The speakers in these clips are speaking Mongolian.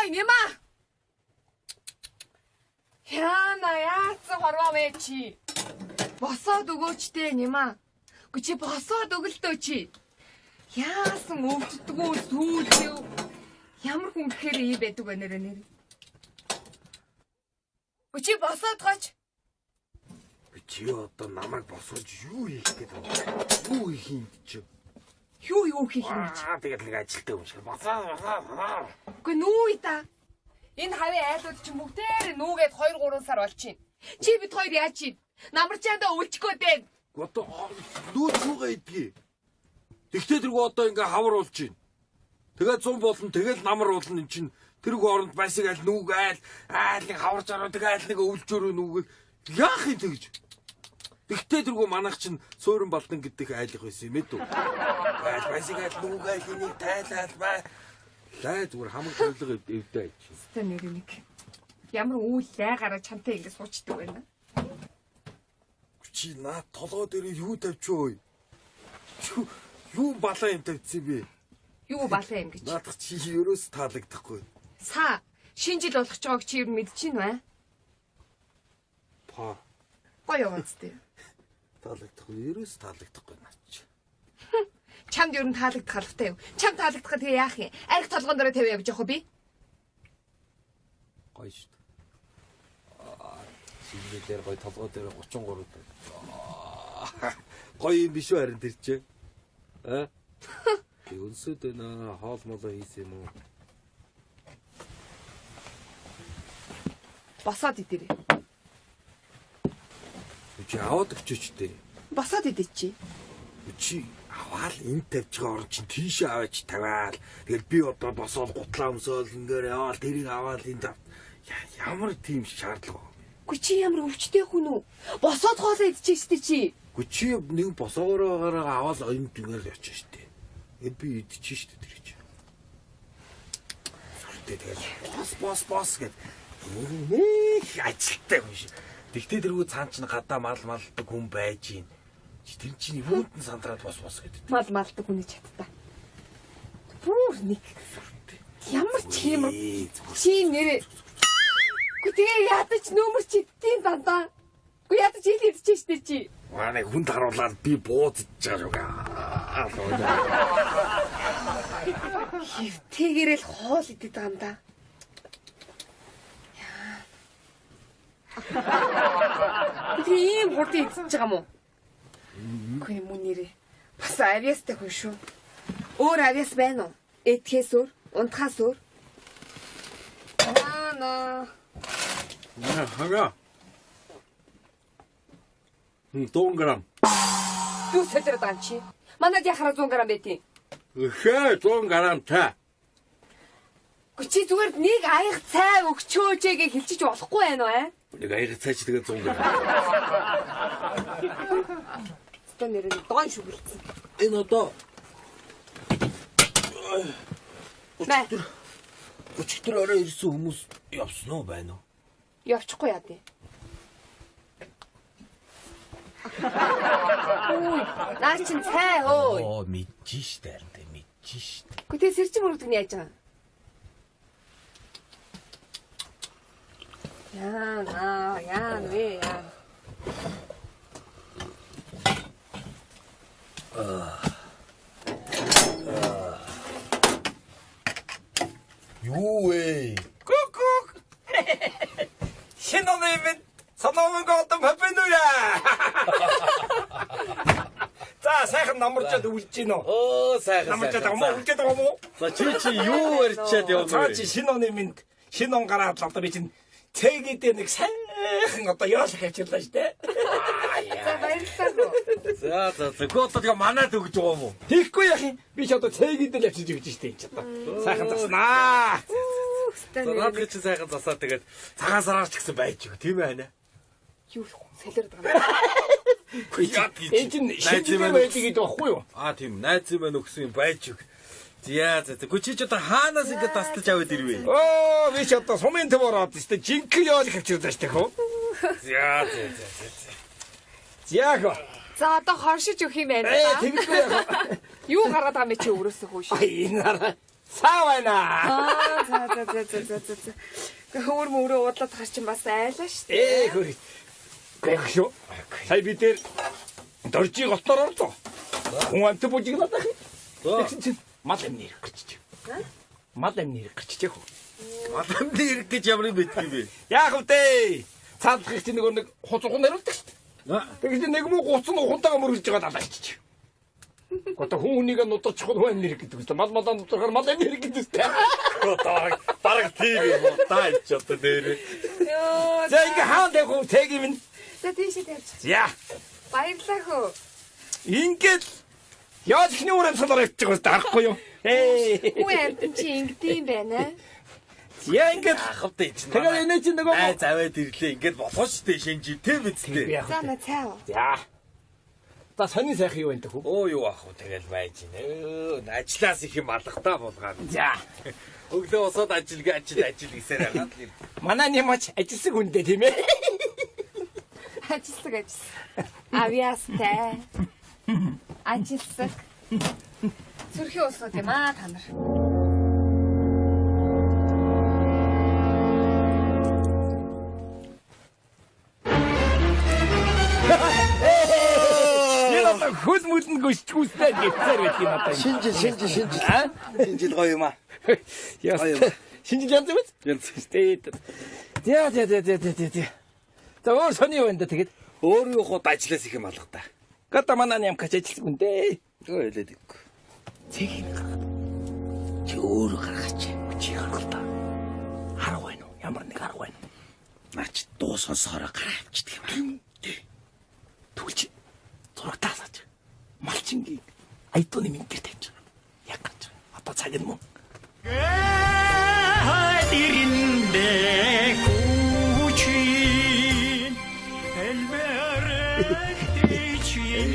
Ой, нема. Яна яац хорвоо вэ чи. Босоод өгөөчтэй нема. Үгүй чи босоод өгөлтөө чи. Яасан өвддгүү сүүлээ. Ямар хүн гэхээр ий байдаг вэ нэр. Үгүй чи босоод гоч. Чи одоо намайг босгож юу хийх гээд байна? Юу хийх юм чи? Юу хийх юм чи? Тэгээд нэг ажилтаа юм шиг босоо. Үгүй нүүй та. Энэ хавийн айлууд чи бүгдээр нүүгээд 2-3 сар болчихно. Чи бид хоёр яаж чи? Намарчаандаа үлчгөө дээ. Одоо нүүж юугаа идгий. Тэгтээ тэргүй одоо ингээ хавар болж байна. Тэгээд 100 болно. Тэгээд намар болно эн чинь. Тэргүй оронд байсаг айл нүүг айл нэг хаварж аруу тэгээд айл нэг өвлжөөрөө нүүгээ. Яах юм тэгж? Тэгтээ тэргүй манайх чинь суурин балдан гэдэг айлах байсан юм ээ дүү. Айл байсаг айл нүүг айл энийг тайлал бай. Лай зүгээр хамаг төлөг эвдээ ич. Стэ нэр нэг. Ямар үйл лайгаараа чамтай ингэ суучдаг байна. Чи наа толгой дээр юу тавьчихөө? Юу балаа юм тавьчихсан бэ? Юу балаа юм гэж? Наадах чи ерөөс таалагдахгүй. Са шинэ жил болох ч байгааг чи юу мэдчихэв нэ? Па. Гоё яваадтэй. Таалагдахгүй ерөөс таалагдахгүй наач. Чамд ер нь таалагдах халбтай юу? Чам таалагдахад тэгээ яах юм? Арх толгоон дээр тавь явж явах уу би? Гоё шүү дээ. Шинэ дээр гоё толгой дээр 33 дээ. Гоё юм биш үү харин тэр чи? Аа? Би өнсөд байна. Хоол молоо хийсэн юм уу? Босоод идэрээ. Чи аваад өчөөч дээ. Босоод идэж чи. Чи аваал энэ тавьж байгаа орон чинь тийш аваач тавиал. Тэгэл би одоо босоод гутлаа өмсөөл ингээр яваал тэрийг аваал энэ ямар тийм шаардлага вэ? Гү чи ямар өвчтэй хүн үү? Босоод хоолоо идчихсэн чи. Гү чи нэг босоогоороо аваал энэ дүнгээр явчих штэ. Эд би идчих штэ тэр чи. Сүртэй тэгэл бос гэд. Ажилттай хүн шиг. Тэгтээ тэргүй цаан чинь гадаа малдаг хүн байж гин. Тэр чинь юунд нь сандраад бос гэдэг. Малдаг хүний чаттай. Бүр нэг ямар чимэр чи нэр. Гү тэгээ ядаж нөмөр чидтийн дандаа. Гү ядаж ил идчихэж штэ чи. Манай хүнд харуулаад би буудаж байгаа юм. Хөвтэйгэрэл хоол идэт байгаа юм да. Тэгээ ийм хурд идчихэж байгаа юм уу? Үгүй юм нэрээ. Бас авьяастай хүн шүү. Өөр авьяас байна уу? Эдхээс өөр, унтахаас өөр. Аа. Хага. 100 грамм. Юу солироод байгаа юм чи? Манайд яхара 100 грамм байдیں۔ Эхээ 100 грамм та. Чи зүгээр нэг аяг цай өгчөөжээ гэж хэлчих болохгүй байна уу аа? Нэг аяг цай чи тэгээ 100 грамм. Стэн нэр нь дон шүглцэн. Энэ одоо өчтөр орой ирсэн хүмүүс явсан уу байна уу? Явчихгүй яа дээ. Ой, наа чин цай өө. Оо мэдчих штэ харин тэ мэдчих штэ. Гэхдээ тэгээ сэрчин мөрөгдөг нь яаж байгаа? Яа вэ яа. Юу вэ? Кук. 신혼이면 선호는 거 어떤 바쁘누야. 자, сайхан намарчаад үлжин үү? Оо сайхан. Намарчаад байгаа үлжээд байгаа мó? За чи юу ярьчаад явна Цаа вэ? чи 신혼이면 신혼 гараад л одоо би чинь цэгэдээ нэг сайхан одоо яалах авчирлаа штэ. За баярлалаа. За гоо одоо манайд өгч байгаа юм уу? Тэгэхгүй яах юм? Би ч одоо цэгэдээ л авчиж өгч штэ энэ ч одоо. Сайхан заснаа. За наад чи сайхан засаа тэгээд цагаан сараар ч гэсэн байж байгаа тийм ээ. Юу солироод байгаа юм. Энэ чинь шинжлэх байдаг гэдэг багхгүй юу? Тийм найз юм байна өгсөн юм байж өг. За гүчи ч одоо хаанаас ингэ тастаж аваад ирвэ? Оо би ч одоо сумын төв ороод штэ жинхэнэ яалах авчирлаа штэ хөө. За. Яг. За одоо хоршиж өгөх юм байна. Тэгвэл Юу гараад байгаа юм чи өөрөөсөө хөөш. энэ арай цаа байна. За. Хөвөр мөрөө уудлаад тахар чинь бас айлаа шүү дээ. Хөөе. Гэх шүү. Сая бид дээр доржиг голтоор орлоо. Хүн амт бүжиг надах. Тэгсэн чинь мал амны ирэх гэж. Мал амны ирэх гэж хөө. Мал амны ирэх гэж ямар юм бэ бэ? Яах вэ? Цаадах чинь нэг хуцухан нариулдаг шүү дээ. Тэгэж нэг муу гуцсан ухаантайгаа мөрөж байгаа далаачиж. Гото хүнийг нутарч хуу амны ирэх гэдэг үстэй. Мал нутархаар мал амны ирэх гэдэг үстэй. Гото бараг тийм юм таач одоо нэр. Йоо. За ингээ хаан дэх тэг юм. За тийшээ тавьчих. За. Баярлалаа хөө. Ингээд яаж ихний үрэн санаар явчих вэ? Харахгүй юу? Хүн амт чи ингэдэм байна. Яа ингээд Ахавтай чинь. тэгээ энэ чинь нөгөө заваад ирлээ. Ингээд болохоо штэ шинжи тийм үстэй. За на цаа. За. Та сонин сайхан юу энэ хөө? Оо юу ах уу тэгэл байж гинэ. Ажлаас их юм алгатаа булгаад. За. Өглөө босоод ажил гэсээр хагаад л юм. Манай нэмач ажилсаг хүндээ тийм ээ. Ажилсаг. Авьяастай. Ажилсаг. Зүрхийн усууд юм аа та нар. Хөл мүлэн гүсчгүүстэй гэцээр байт юм одоо. Шинжил. Шинжил гоё юм аа. Яа. Шинжил янз мэт? Янз. За. За өөр сони юу энэ тэгээд Өөр юу хот ажлаас их юм алгатаа. гата манай нямкач ажилсаг хүндээ. Өө хэлээд иггүй. Цэгийг гаргаад. Чи өөрөө гаргаач. Чи гаргал та. Харах байна уу? Ямар нэг харах байна. Наач дуу сонсохороо гараа авчдаг юм. Түлч зурагтаасаач. Малчингийн айдууны минтер тавьж байгаа. Яг гэж. Одоо цаг нь мөн. Хайринде күчин элбэрэтичин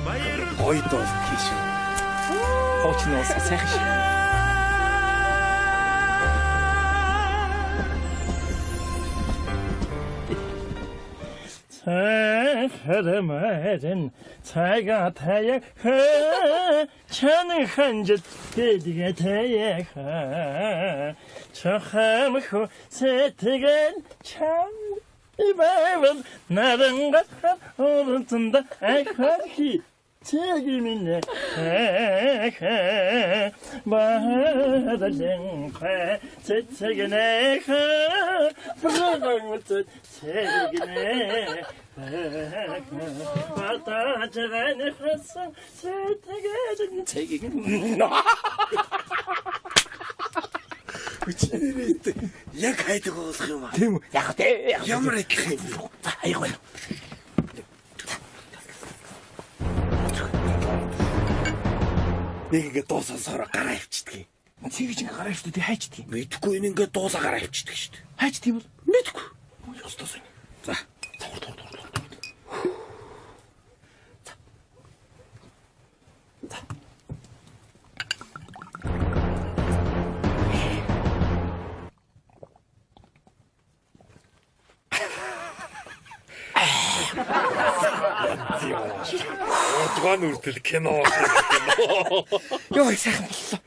баяр Гоё дуу тийш. Хоочноос сайхан шиг. 사랑하는 차가 타야하 차는 한젓 대디가 타야하 저함후 세태간 참 이밤은 나랑 같아 오른튼다 아이카기 책임있네 마다쟁파 제책에 내가 불러방부터 책이네 바다자간에 화성 세태가 책이네 Яг хайдаг болох юм аа. Тийм үү? Яг тий. Ямар их За аяг байна. нэг ингээд дуу сонсохороо гараа авчдаг. Цэгж ингээ гараа штэ тий хайчдаг. Мэдхгүй энэ ингээд дуулаа гараа авчдаг шүү дээ. Хайч тийм бол. Мэдхгүй. Ёстос. За. Отгон үртэл кино. Йоо сайхан боллоо.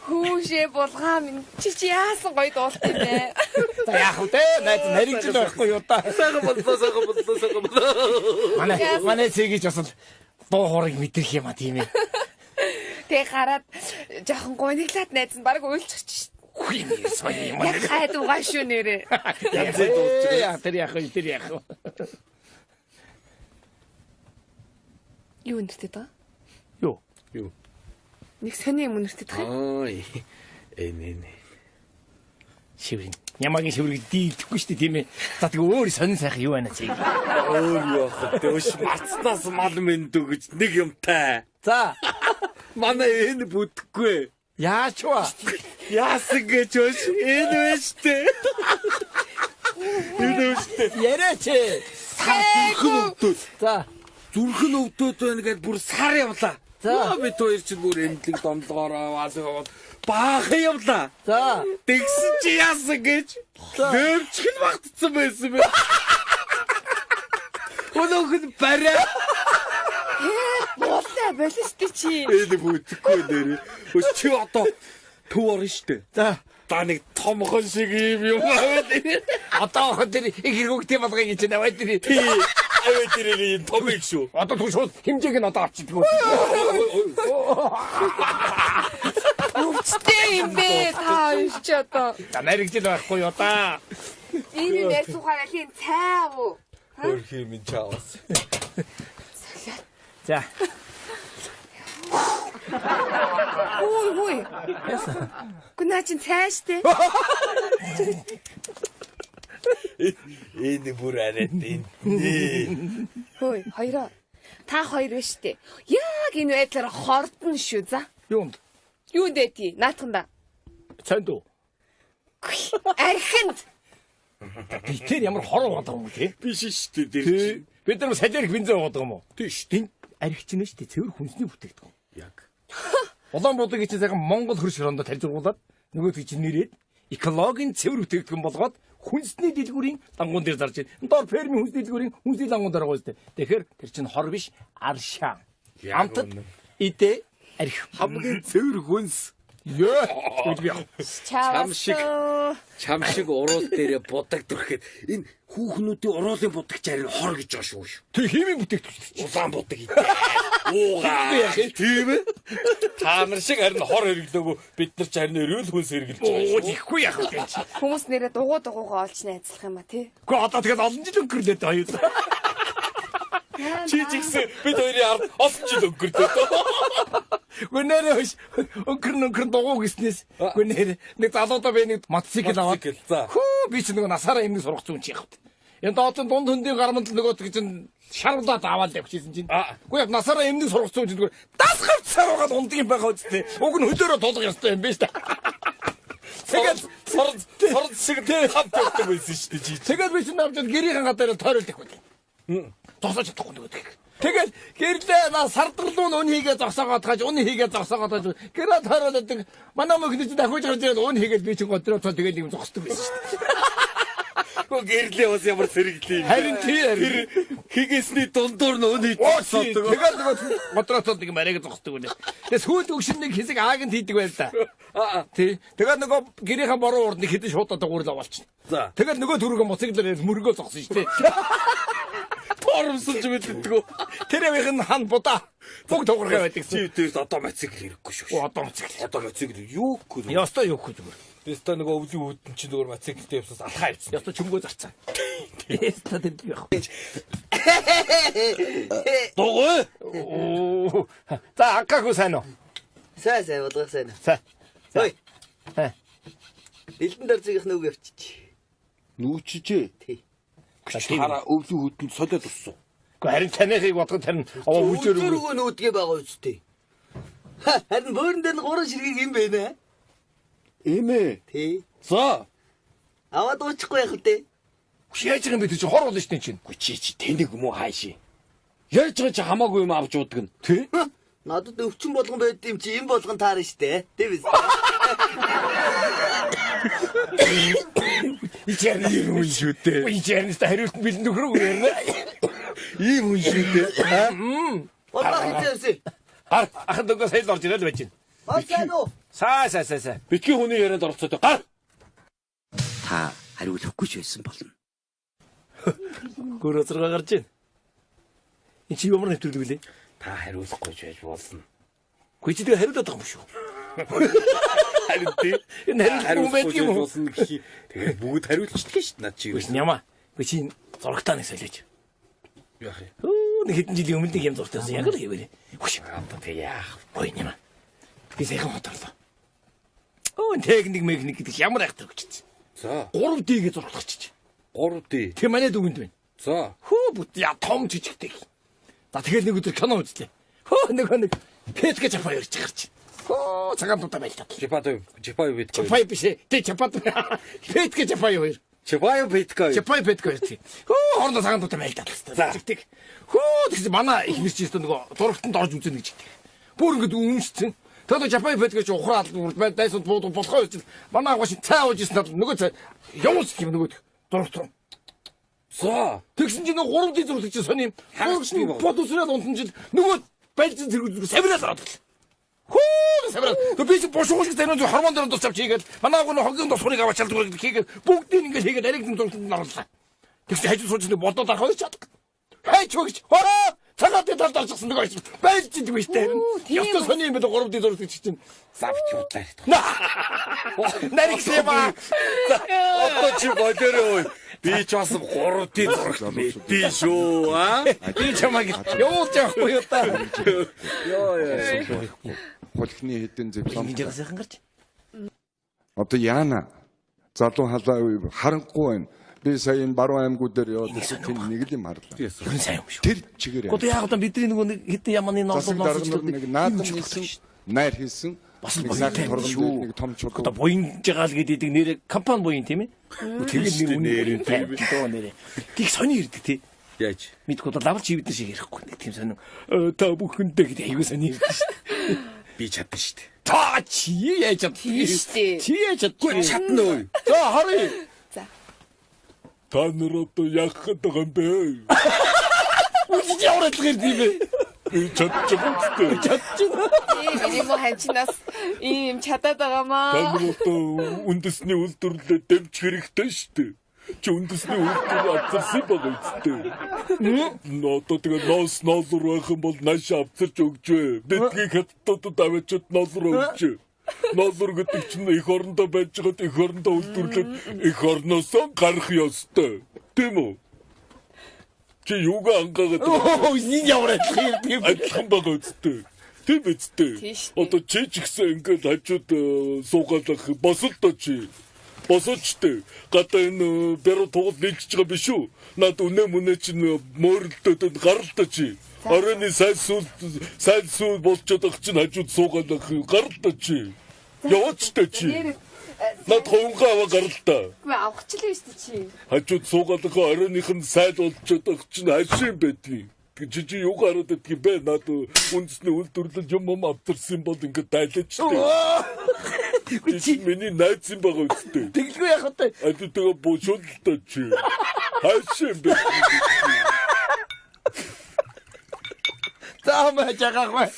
Хүүшээ булгаа минь чи яасан гоё дуулт юм бэ? За яах вэ? Найз нарийн жил байхгүй юу та. Сайхан боллоо. Манай цэгийч бас дуу хоорыг мэдрэх юм а тийм ээ. Тэг гараад жоохон гониглаад найз нь баг уйлчих чи. Хүй сони юм. Яг хайдуугаа шүү нэрээ. Яа тэр яах вэ? Юу нэртэй та? Юу? Нэг сони юм нэртэй та. Ой. Эний. Шиврин. Ямагийн шиврийг дийлдэхгүй шүү дээ тийм ээ. За тэгээ өөр сонин сайхан юу байна чи? Өөр юу ах вэ? Өш марцнаас мал мэнд өгөж нэг юмтай. За Манай энэ бүтэхгүй. яач вэ? Яасан гэж өш энэ өштэй. Энэ өштэй. Яриач. Зүрхэн өвдөд. За Зүрхэн өвдөд байна гэдээ бүр сар явлаа. За. Бид хоёр чинь бүр эмнэлэг домлогоороо аваад баахан явлаа. за Тэгсэн чи яасан гэж дэвчгэн багтцсан байсан бэ. Өнөөх нь барай. Буулаа болистой чи. Ээлэг бүтгэхгүй нэрээ. Өс чи одоо төв орно штэ. За. Та нэг томхон шиг юм аваад. Одоо тэр их хэрэгтэй болгоё гэж наваа тэр. Тий. Аваад тэр юм томыг шүү. Одоо түр шууд хэмжээг нь одоо авчидгүй. Өвчтэй юм бэ та юу ч одоо. За наригжил байхгүй юу да. Энэ нэг сухаараа хин цай уу? Хөр хэмин чаавас. За. Ой. Гүнаа чин цай штэ. Энэ бүр арайт энэ. Хөөе, хоёроо. Та хоёр биш штэ. Яг энэ байдлаар хордно шүү за. Юунд? Юу дэти? Наатханда. Цанд уу? Архинд. Би тэр ямар хороо болоо юм тий? Биш штэ тэр. Бид нар салиарх бензин уудаг юм уу? Тийш. Энд архич нь штэ цэвэр хүнсний бүтээгдэхүүн. Яг. Улаанбуудыг чинь сайхан Монгол хөрш хорондоо тарьжруулаад нөгөөдгийг чинь нэрээд экологийн цэвэр бүтээгдэхүүн болгоод хүнсний дэлгүүрийн дангуун дээр зарж байна. Доор фермийн хүнсний дэлгүүрийн хүнсний дангуун дээр байгаа үстэй. Тэгэхээр тэр чинь хор биш аршаа. Амтд идэ арх Хамгийн цэвэр хүнс. ёо. Чам Чам шиг уруул дээрээ будаг дүрхэд энэ хүүхнүүдийн уруулын будагч харин хор гэж байгаа шүү. Тэр химийн бүтээгдэхүүн. Улаан будаг идэ. Уугаа. Тийм ээ. Та нар шиг харин хор хэрэглээгөө бид нар ч харин эрүүл хүнс хэрэглэж байгаа Оо шүү. ихгүй яах вэ? Хүмүүс нэрээ дугуугаа олж найзлах юм а тий. Гэхдээ одоо тэгээд олон жил өнгөрлөө дээ хоёр. Чи чигсэн бид хоёрын ард олон жил өнгөрдөө. Гүнээр өнгөрн дугуй гэснээс гүнээр нэг залуудаа би нэг мотоцикл аваад За. хөө би ч нэг насаараа юмны сурах зүүн чи явахт. Энэ доотон дунд хөндийн гарманд нөгөө чинь шаргалаад аваад явчихсан чинь. Үгүй яг насаараа юмны сурах зүүн чинь дасгавч саруугаад ундаг юм байгаа үстэй. Уг нь хөдөөрөө тулах ёстой юм биш үү? Тэгээд Сорд шиг хамт явдаг байсан шүү дээ чи. тэгээд би чинь навчаад гэрийн гадаар тойролдох үү. Тосож чадахгүй нөгөө. Тэгээд гэрлээ на сардрал нь өн хийгээ зогсоогоод хаж өн хийгээ зогсоогоод хаж гэрээ тойролдог. Манай мөхний чинь дахиж гарч ирээд өн хийгээд би чинь готроо тэгээд юм зогсдог байсан шүү дээ. Гоо гэрлээ бас ямар сэргэлээ. Харин тэр хийгээсний дундуур нь өн хийж тэгээд нөгөө готроо нэг марийг зогсдог үнэ. Тэгээд сүйд өгшин нэг хэсэг ааганд хийдэг байл та. Тий. Тэгээд нөгөө гэрийнхэн бороо урд нэг хэдэн шуудаа дуурал авалчихна. За. Тэгээд нөгөө түргэн моциклээр мөргөө зогсон шүү дээ. Оромсолж мэддэггүй. Тэр явах нь хан будаа. Бүгд тугархай байдаг. Чи тэр одоо моцикл хэрэггүй шүү. Одоо моцикл. Одоо моцикл юу гэхгүй. Ястаа юу гэж зүгээр. Тэстэ нөгөө өвлийн үүдэн чи нөгөө моциклтэй явсаас алхаа явсан. Ястаа чөмгөө зарцаа. Ястаа тэр яг. Дугуй. Оо. За акаагүй сайн уу? Сайн болгох сайн. Сайн. Ой. Хэ. Бэлдэн дөрзгийнх нүг явчих. Нүүчжээ. Тий. Хараа өвлийн үүдэнд солиод уссан. Гэхдээ харин таныхыг бодоход харин аваа үжээр өгөө. Зүргөө нүүдгээ байгаа үстэй. Харин бөөрн дээр 3 ширхэг юм байна. Эмээ. Тий. За. Аваад уучихгүй яах вэ? Яаж юм бэ тэр чинь хор болно шүү дээ чинь. Гү чи тэнэг юм уу хааши. Яаж байгаа чи хамаагүй юм авч уудаг нь. Тий? Надад өвчин болгон байд юм чи юм болгон таарна штэ. Тий биз. Ичээр юм шүү дээ. Ичээр нэстэ хариулт бэлэн нөхрөө ярина. Ийм хүн шүү дээ. Болоо хийсэн. Ахад дөнгөс хэл орж ирэл байж байна. Сайн уу? Саа. Битгий хүний ярианд оролцоод гар. Та хариулахгүй ч байсан болно. Гөрөө зэрэг гарч байна. Энд чи ямар нэвтрүүлэг вэ? Та хариулахгүй ч байж болно. Гэхдээ чи тэгээ хариулаад байгаа юм шүү. Харин тий. Энэ хариулахгүй байдаг юм уу? болно гэхий. Тэгээд бүгд хариулчихдаг шүү дээ над чи. Биш нямаа. Би чи зурагтаа нэг солиож. Яах юм. Оо нэг хэдэн жилийн өмнө нэг юм зуртайсан яг л хэвээрээ. Хүш. Одоо тэг яах. Ой нямаа. Би сайхан хотлоо. Оо техник гэдэг ямар айхтар өгч. За. 3D гэж зурагтагч. 3D. Тэг манай дүгэнд байна. За. Хөө бүт я том жижигтэй. За тэгэл нэг өдөр кино үзлээ. Хөө нэг пэт гэж аваа ярьж гарч. Хөө цагаан тутаа байлаа. Чапай бит. Чапай биш ээ. Тэ чапат. Пэт гэж аваа хоёр. Чапай битка. Чапай пэт гэж. Хөө хоорондоо цагаан тутаа байлаа. Зэгтэг. Хөө тэгс манай их мэрч чинь нөгөө зурагтанд орж үзэнэ гэж. Бүр ингэ үнсцэн. Тэгээд Чапай пэт гэж ухраал дайсууд буудах болохоо гэж. Манай агаш цай ууж ирсэн нөгөө цай явуулсан юм нөгөө зурагт руу. За. Тэгсэн чинь 3D зурагч чинь сони юм. Бод усраад унтан жил нөгөө байлж зэрэг савираад ороод. Хөө савираад. Би чи бошгоо шиг тань хормон дээр тусч хийгээд манай гоо хогийн тусхурыг аваад чалдаг хийгээд бүгдийг ингээд хийгээд ариг юм тултанд оруулаа. Тэгсэн хажуу суужны бодоод арах байж чаддаг. Хайч өгч. Хоо цагаат дээр дарчихсан нэг байж байж дээ штэ. Явтал сони юм бэл 3 дэд дөрөв чинь савч удлаа. Наригсэма. Одоо чи болоорой. Би ч бас 3 дэд зурагт би шүү аа. Би чамайг явуулж явахгүй юу та. Хулхны хэдэн зэвлэн. Энд яг сайхан гарч. Одоо яана залуу халаа харанхуй байна. Би сая энэ баруун аймагуд дээр яваад тэр нэг л юм харлаа. Хүн сайн юм шүү. Тэр чигээр. Одоо яг одоо бидний нөгөө нэг хэдэн яманы засаг ноолол дарга нэг наадан хийсэн, найр хийсэн. бас нэг буянтай торгон шүү. дээр нэг том чулуу. Одоо буянж байгаа л гэдэг нэр компани буян тийм ээ. Тэгээд нэр үнээр доо нэрээ. Тийг сони ирдэг тий. Яаж? Мэдгүй одоо лавч ивдэн шиг ярихгүй нэг тийм сонин та бүхэндээ гэдэг аягүй сони ирдэг шүү. Би чадна шүү дээ. Та чи яаж чаддаг? Тийштэй. Чи яаж чаддаг? Чадна уу? За харъя. За. Та нар одоо яах гэдэг юм бэ? Үгүй яваад л гэрд юм бэ? Чадчихгүй. Чадчихна. Миний муу ханчнаас ийм чадаад байгаамаа. Та нар одоо үндэсний үйлдвэрлэлд дэмжих хэрэгтэй шүү дээ. Чи үндэсний үйлдвэрлэл авчирсан байгаа үстэй. Одоо тэгээ ноолор байх юм бол нааш авчирч өгч вэ. Бидгийг хаттуудад аваачаад ноолор өгч. Ноолор гэдэг чинь эх орондоо байж байгаад эх орондоо үйлдвэрлээд эх орноосоо гарах ёстой. Тийм үү? Чи юугаа ангаагаад Оо, энэ ямар адилхан адилхан байгаа үстэй. Тийм үстэй. Одоо чи ч гэсэн ингээд хажууд суугаалах босолдоо чи. Босолчтой. Гадаа энэ бэрө тугал нийлж байгаа биш үү? Наад үнэ мөнэ чинь мөрлөлтөд гаралтай чи. Оройны сайн сул болчиход ах чинь хажууд суугаалах гаралтай чи. Яваачтай чи. Наад хонгаа аваа гаралтай. Үгүй авахчлаа шүү дээ чи. Хажууд суугаалах оройных нь сайд болчиход ах чинь хашийн байдгийг. Чи юу гараад идэх бэ? Наад үндэсний үйлдвэрлэл юм авчирсан бол ингээд дайлаачтай. Чи миний найз юм байгаа үстэй. Тэглгүй яах вэ? Тэгээ бошолтой чи. Хашийн бэ. Таамаа жагаахгүй.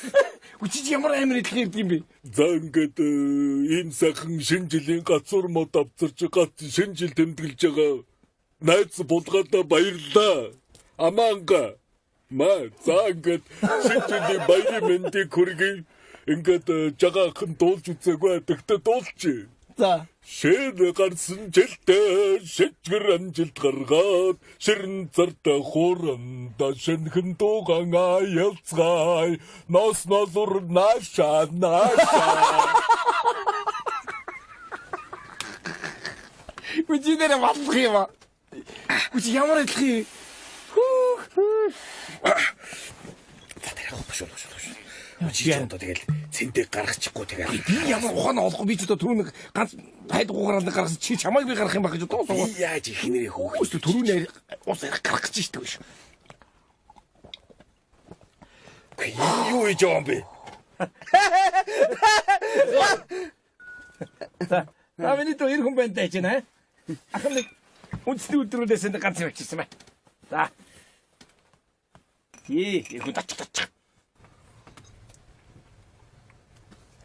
Үчиж ямар амир идэх юм бэ? За ингээд энэ сайхан шинэ жилийн гацуур мод авчирч гат шинэ жил тэмдэглэж байгаа найз булгаадаа баярлаа. Амаанга за ингээд шинэ жилийн баярын мэндийг хүргэе. Ингээд жагаахан дуулж үзээгүй тэгтээ дуулчих. За. Шэр гарсан жилдээ шижгэр амжилт гаргаад ширэн цартай хууранда шинхэн дуугаан аялцгай ноолор нааша. Үчи нэрэ батлах юм аа. Үчи ямар идэх юм? Чи одоо тэгэл цэнтэй гаргачихгүй тэгээ. Би ямар ухаан олохгүй би ч одоо түрүүн ганц хайдгуугаар гаргасан чи чамайг би гарах юм баг гэж одоо суугаа. Яаж их нэрээ хөөх. Өөстө түрүүн ус ярих гарах гэж штэ биш. Юу хийж байгаа юм бэ? За миний то ир хүн байна даа чи нэ. Ахын нэг үндэсний үйлдвэрлэлээс энэ ганц юм авчихсан бай. За. Ир хүн тач.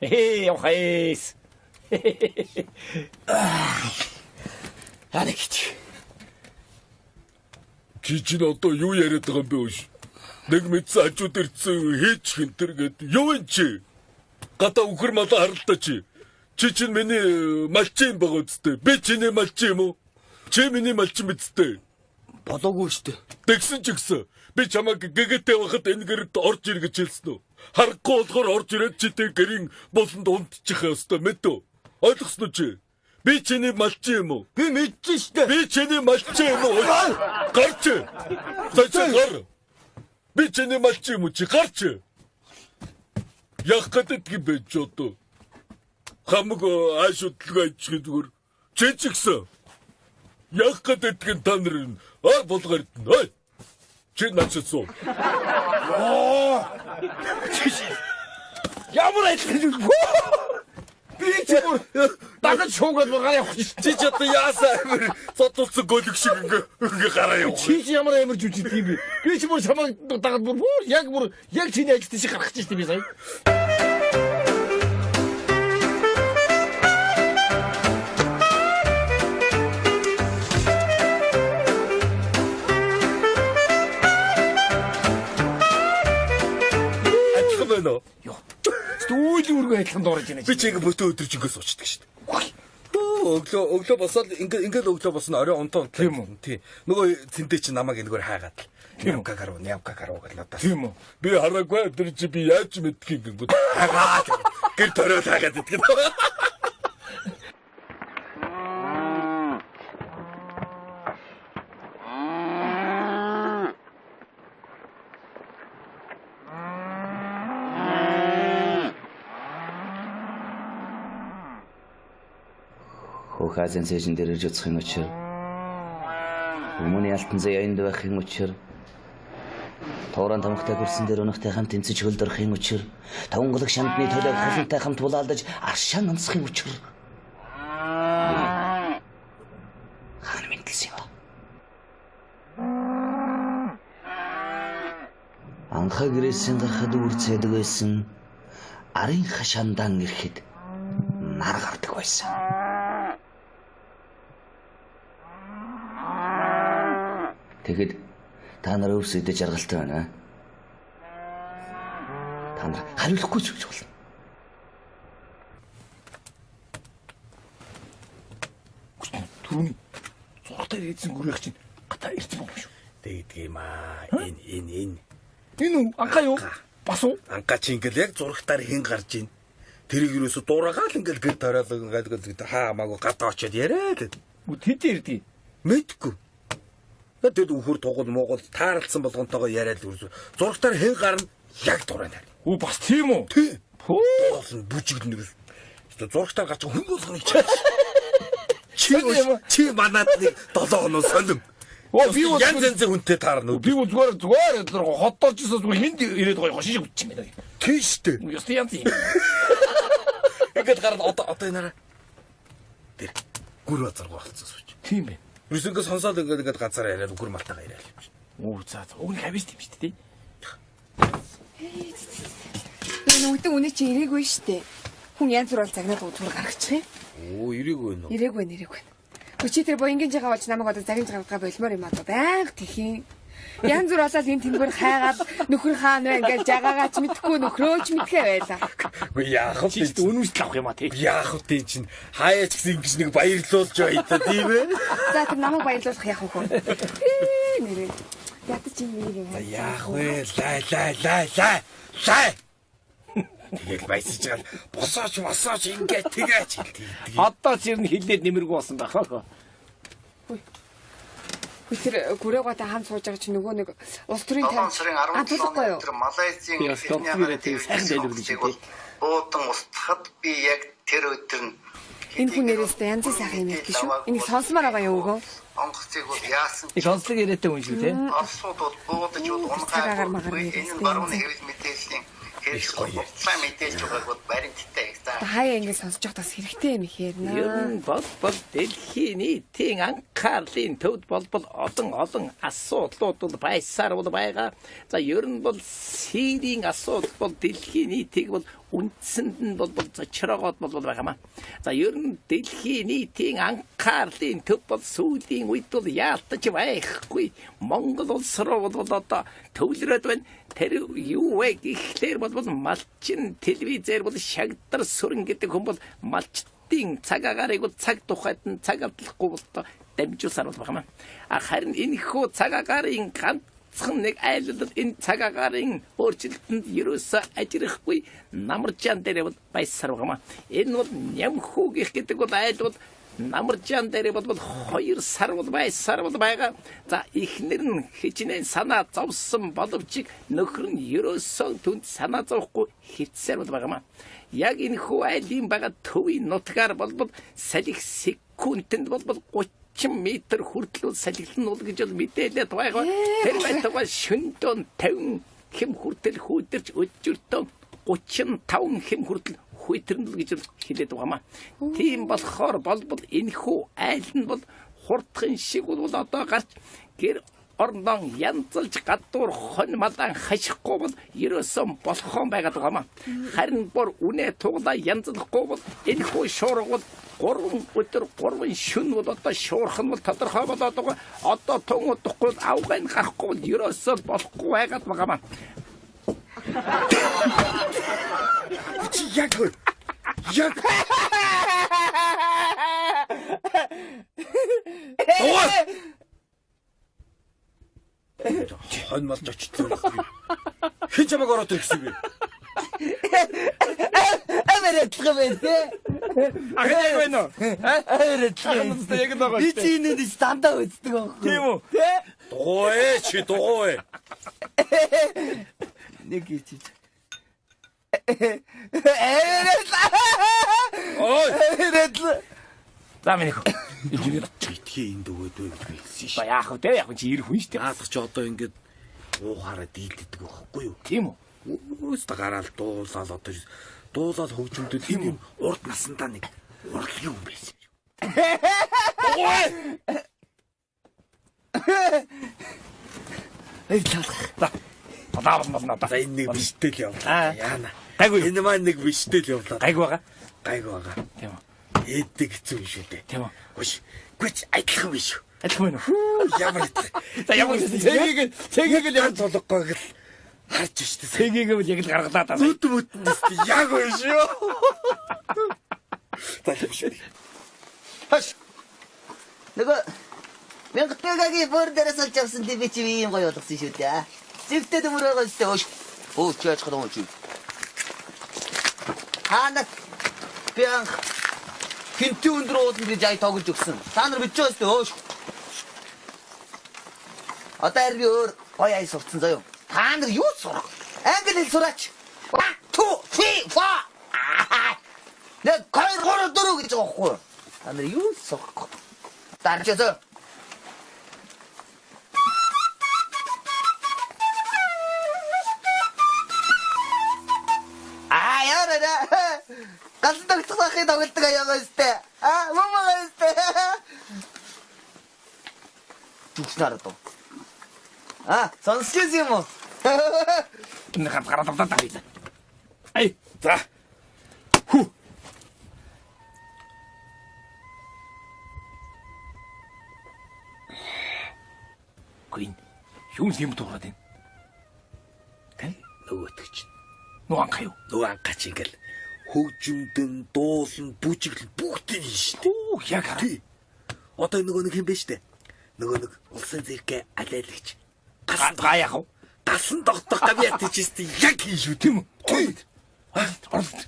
Хайс. Аригч. Чи одоо юу яриад байгаа юм бэ өөш? Нэг мэдсэн хажууд ирсэн хийж хинтэр гээд юу юм чи? Гадаа үхэр малаа харалтаа чи. Чи чинь миний малчин байгаа үстэй. Би чиний малчин юм уу? Чи миний малчин мэдтэй. Болоогүй штэ. Тэгсэн ч гэсэн би чамайг гэгээтэй байхад энэ гэрд орж ир гэж хэлсэн үү? Харахгүй болохоор орж ирээд чи тэг гэрийн болонд унтчих ёстой мэдв. Ойлгосноо чи? Би чиний малчин юм уу? Би мэдсэн штэ. Би чиний малчин юм уу? Гарч. Гар. Би чиний малчин юм уу? Чи гарч. Яах гэдэг юм бэ ч одоо? Хамаг аашуудлага ичгээд зүгээр. Чи ч гэсэн. Яах гэдэг нь та нар болгоор. Ой. Чи начсуу. Ямар адилхан юм бэ? Би ч бүр дахад шуугаад гараа явах шүү. Чи ч одоо яасан амир цодулсан гөлөг шиг ингээ гараа явах. Чи ямар амар жүжигт юм бэ? Би ч бүр чамайг дагад бүр яг чиний ажилтан шиг гарах гэж би сая. Байна. Йоо. Стүүлийн үргөө адилхан дуурайж байна. Би ч ингээ ботоо өдрөж ингээ суучдаг шүү дээ. Өглөө босоод ингээд өглөө босно орой унтаа унтаа. Тийм үү? Тий. Нөгөө цэнтэй чи намайг энэгээр хаагаад л. Нямка гаруу гэж надад. Тийм үү? Би хараагүй тэр чи би яаж мэдхийг гингүүд. Хаагаад гэр төрөө хаагаад идэх. Хазен цэжин дээр ирж уцхын учир өмнө алтан заяанд байхын учир Тоорон тамхтай гүрсэн дээр өнөхтэй хамт тэнцэж хөлдөрхийн учир тавнгалаг шамдны төлөв хөлөнтэй хамт булаалдаж аршаан онцхын учир хаан мэдэлсэн юм. Анхаа гэрээсээ гарахад үрцэдэг байсан арын хашаандан ирэхэд нар гардаг байсан. Тэгэхэд та нар өвсөдө жаргалтай байна. Та нар хариулахгүй ч гэж болно. Түрүүний зургатаар ирсэн гүрэх чинь гата ирсэн юм шүү. Тэгдэг юм аа. Энэ. Энэ анхаа юу? Бас уу? Ангаа чи ингээл яг зургатаар хин гарч ийн. Тэрийг юусо дуурайгаал ингээл гэр тариалаг ингээл хаамаагүй гадаа очиод яриад. Тэд ирдий. Мэдгүй. Тэд үхэр тугал Монгол тааралцсан болгонтойгоо яриад зургатаар хэн гарна яг дурана. Оо бас тийм үү? Тий. Пөө. Бүжиг нэг. Зургатаар гарч хүн болгоны чаа. Чи манад нэг 7 хоног сонирм. Оо би янз хүнтэй таарна. Би зүгээр хотдорч гэсэн зүгээр хинд ирээд гоё хошиж үтчих юм байна. Тийш дээ. Яст янз юм. Ингээд гараад одоо энэ тэр гүр базар болцсон сууч. Тийм ээ. Юусэнгээс сонсоод ингээд ганцаараа яриад гүр малтайгаа яриад юм шиг. Оо за уг хавьс тийм шүү дээ. Энэ үдэн үнэ чи ирээгүй штэ. Хүн янз бүр бол загнаад зүгээр гаргачих юм. Оо ирээгүй нөө. Ирээгүй. Чи тэр боингийн жагаа болж намайг одоо загнаж гаргах болмоор юм аа. Байнга тхийн. Янз бүр болоод энэ тэнгэр хайгаад нөхөр хаан вэ ингээд жагаагаа ч мэдхгүй нөхрөөч мэдхээ байлаа. Үгүй яах вэ? Чи үнүүс л авах юм аа тий. Яах вэ чинь хаяач гэсэн ингэж нэг баярлуулж байта тийм ээ. За тэр намайг баярлуулах яах вэ? Нэрээ. Ятч юм нэг юм. Яах вэ? Лай. Тэгээд баясаж гал босооч ингээд тэгаач хэлдэг. Одоо ч ер нь хилээд нэмэргүй болсон байх. Тэр гүрээгөөтэй хамт сууж байгаа чинь нөгөө нэг улс төрийн тань. Тулахгүй юу? Малайзийн буудан устгахад би яг тэр өдөр нь энэ хүн нэрээсээ янз бүрийн сайхан юм ярьдээ шүү. Энийг сонсомоор байгаа юм уу? онгоцыг бол яасан их онцлог яриатай хүн шүү те. Орсууд бол буудаж унахаар энэ баруун хэвлэл мэдээллийн хэрэгсэл мэдээлж байгааг баримттай за. Хаяа ингэ сонсож явах бас хэрэгтэй юм ихээр наа. Ер нь бол дэлхийн нийтийн анхаарлын төвд болбол олон асуудлууд бол байсаар бол байгаа. За ер нь бол Сирийн асуудал бол дэлхийн нийтийг бол үндсэнд нь бол зочроогоод бол байгаамаа. За ер нь дэлхийн нийтийн анхаарлын төв бол сүүлийн үед бол яалтаж байхгүй. Монгол улс руу бол одоо төвлөрөөд байна. Тэр юу вэ гэхлээр бол малчин телевизээр бол шагдар сүрэн гэдэг хүн бол малчтын цаг агаарыг бол цаг тухайд нь цаг авдлахгүй бол дамжуулсаар бол байгаамаа. Харин энэ хөө цаг агаарын ганцхан нэг айлууд энэ цаг агаарын өөрчлөлтөнд ерөөсөө ажирахгүй намаржаан дээр бол байсаар байгаамаа. Энэ бол нямхүүгийнх гэдэг бол айлууд намаржаан дээр бол 2 сар бол байсаар бол байгаа. За ихнэр нь хичнээн санаа зовсон боловч нөхөр нь ерөөсөө түнд санаа зовхгүй хитсээр бол байгаамаа. Яг энэ хүү айлын байгаа төвийн нутгаар бол салхи секундэд бол 30 метр хүртэл салхилна гэж бол мэдээлээд байгаа. Тэр байтугай шөнтөн 50 хэм хүртэл хүүдэрч өдөртөө 35 хэм хүртэл хүйтэрнэл гэж хэлээд байгаа маа. Тийм болохоор болбол энэхүү айл нь бол хурдхын шиг бол одоо гарч гэр орнон янзалж гадуур хон малан хашихгүй бол ерөөсөн болохон байгаад байгаа маа. Харин бүр үнэ туглаа янзлахгүй бол энэхүү шуурга бол 3 өдөр 3 шөнө бол одоо шуурхан бол тодорхой болоод байгаа. Одоо тун удахгүй авгайн гарахгүй бол ерөөсөн болохгүй байгаад байгаа маа. Яг хон малж очсон. Хэн чамайг ороод ирсэн бэ? Амэрэтлэг байна. Ахаа байна уу? Амэрэтлэг яг нэг Би чиний стандаа үздэг байхгүй. Тийм үү? Дугуй чи дугуй. Нэг чи. Амэрэтлэг. Замэнийх. Ижигэр Итгий энд өгөөд байсан ш. ба яах вэ? Яг чи ир хүн шүү дээ. Наадах чи одоо ингээд уухаараа дийлдэдэг байхгүй юу? Тийм үү? Өөстө гараал дуулаад одоо дуулаад хөгжмөдөө тийм юм урд насандаа нэг урлагийн хүн байсан юм. Эй чалах. Надаа. За энэ нэг биштэл явлаа. Яана. Гайгүй. Энэ маань нэг биштэл явлаа. Гайгүй байгаа. Гайгүй байгаа. Тийм үү? Эддэг хэцүү юм шүү дээ. Тийм үү? Хөөш. Гүч айдлах юм биш үү? Адилхан байна уу? Ямар их. За ямар цэгийг л яг цологгойг л харж штэ. цэгийг л яг л гаргалаа даа. Зүт мөтөнд яг байна шүү. Талбиш. Хаш. Нөгөө Мянгагийн бүр дээрээс олж авсан тийм би чи ийм гоё болгосон шүү дээ. Зэвтэ дөмөрөөгөө өстө өөш. Өө чи яачих юм чи. Ханаа бян хинтүү өндөр уулын гэж ай тоглож өгсөн. Та нар бичээ өстө өөш. Одоо хэрэг өөр гоё ай сурцсан заяа. Та нар юу сурах? Англи хэл сураач. 1 2 3 4. Нэг 2 3 4 гэж байгаа хгүй. Та нар юу сурах? Дарчаа. Галан тогтохыг тоглодог аягаа өстэй. Мамаа өстэй. Түгснаар доо. Сонсчихсан юм уу? Энэ гараад тавтаа. Ай, за. Хүү. Гүн. Юун юм туураад байна? Тэ? Нөгөөдөг чинь. Нуан каю. Нуан гач ингээл хөгжмөдөн, дуулан, бүжиглэл бүгдийг шүү дээ. Оо, яг хараа. Тий. Одоо нөгөө нэг юм бэ штэ. Нөгөө нэг улсын зэрэг алайлагч. Га яах вэ? Гасан тогтох гавьяа тийчтэй яг хийн шүү тийм үү? Тий.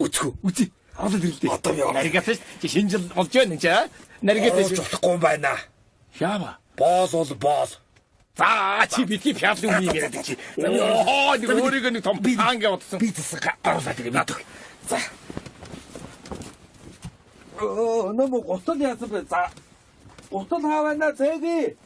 Үцгүү. Үгүй. Ороод ирлээ. Одоо яа. Наригатаж чи шинэ жил болж байна чи аа? Наригатаж болохгүй юм байна. Яава. Боол бол боол. За чи бидний фярлын үнийг яриад чи. Оо нэг өөрийгөө нэг том хаангаа бодсон. Би тэсэг оруулаад ирээ надад. За. 너무 어떤 야습을 자 어떤 하와나 제비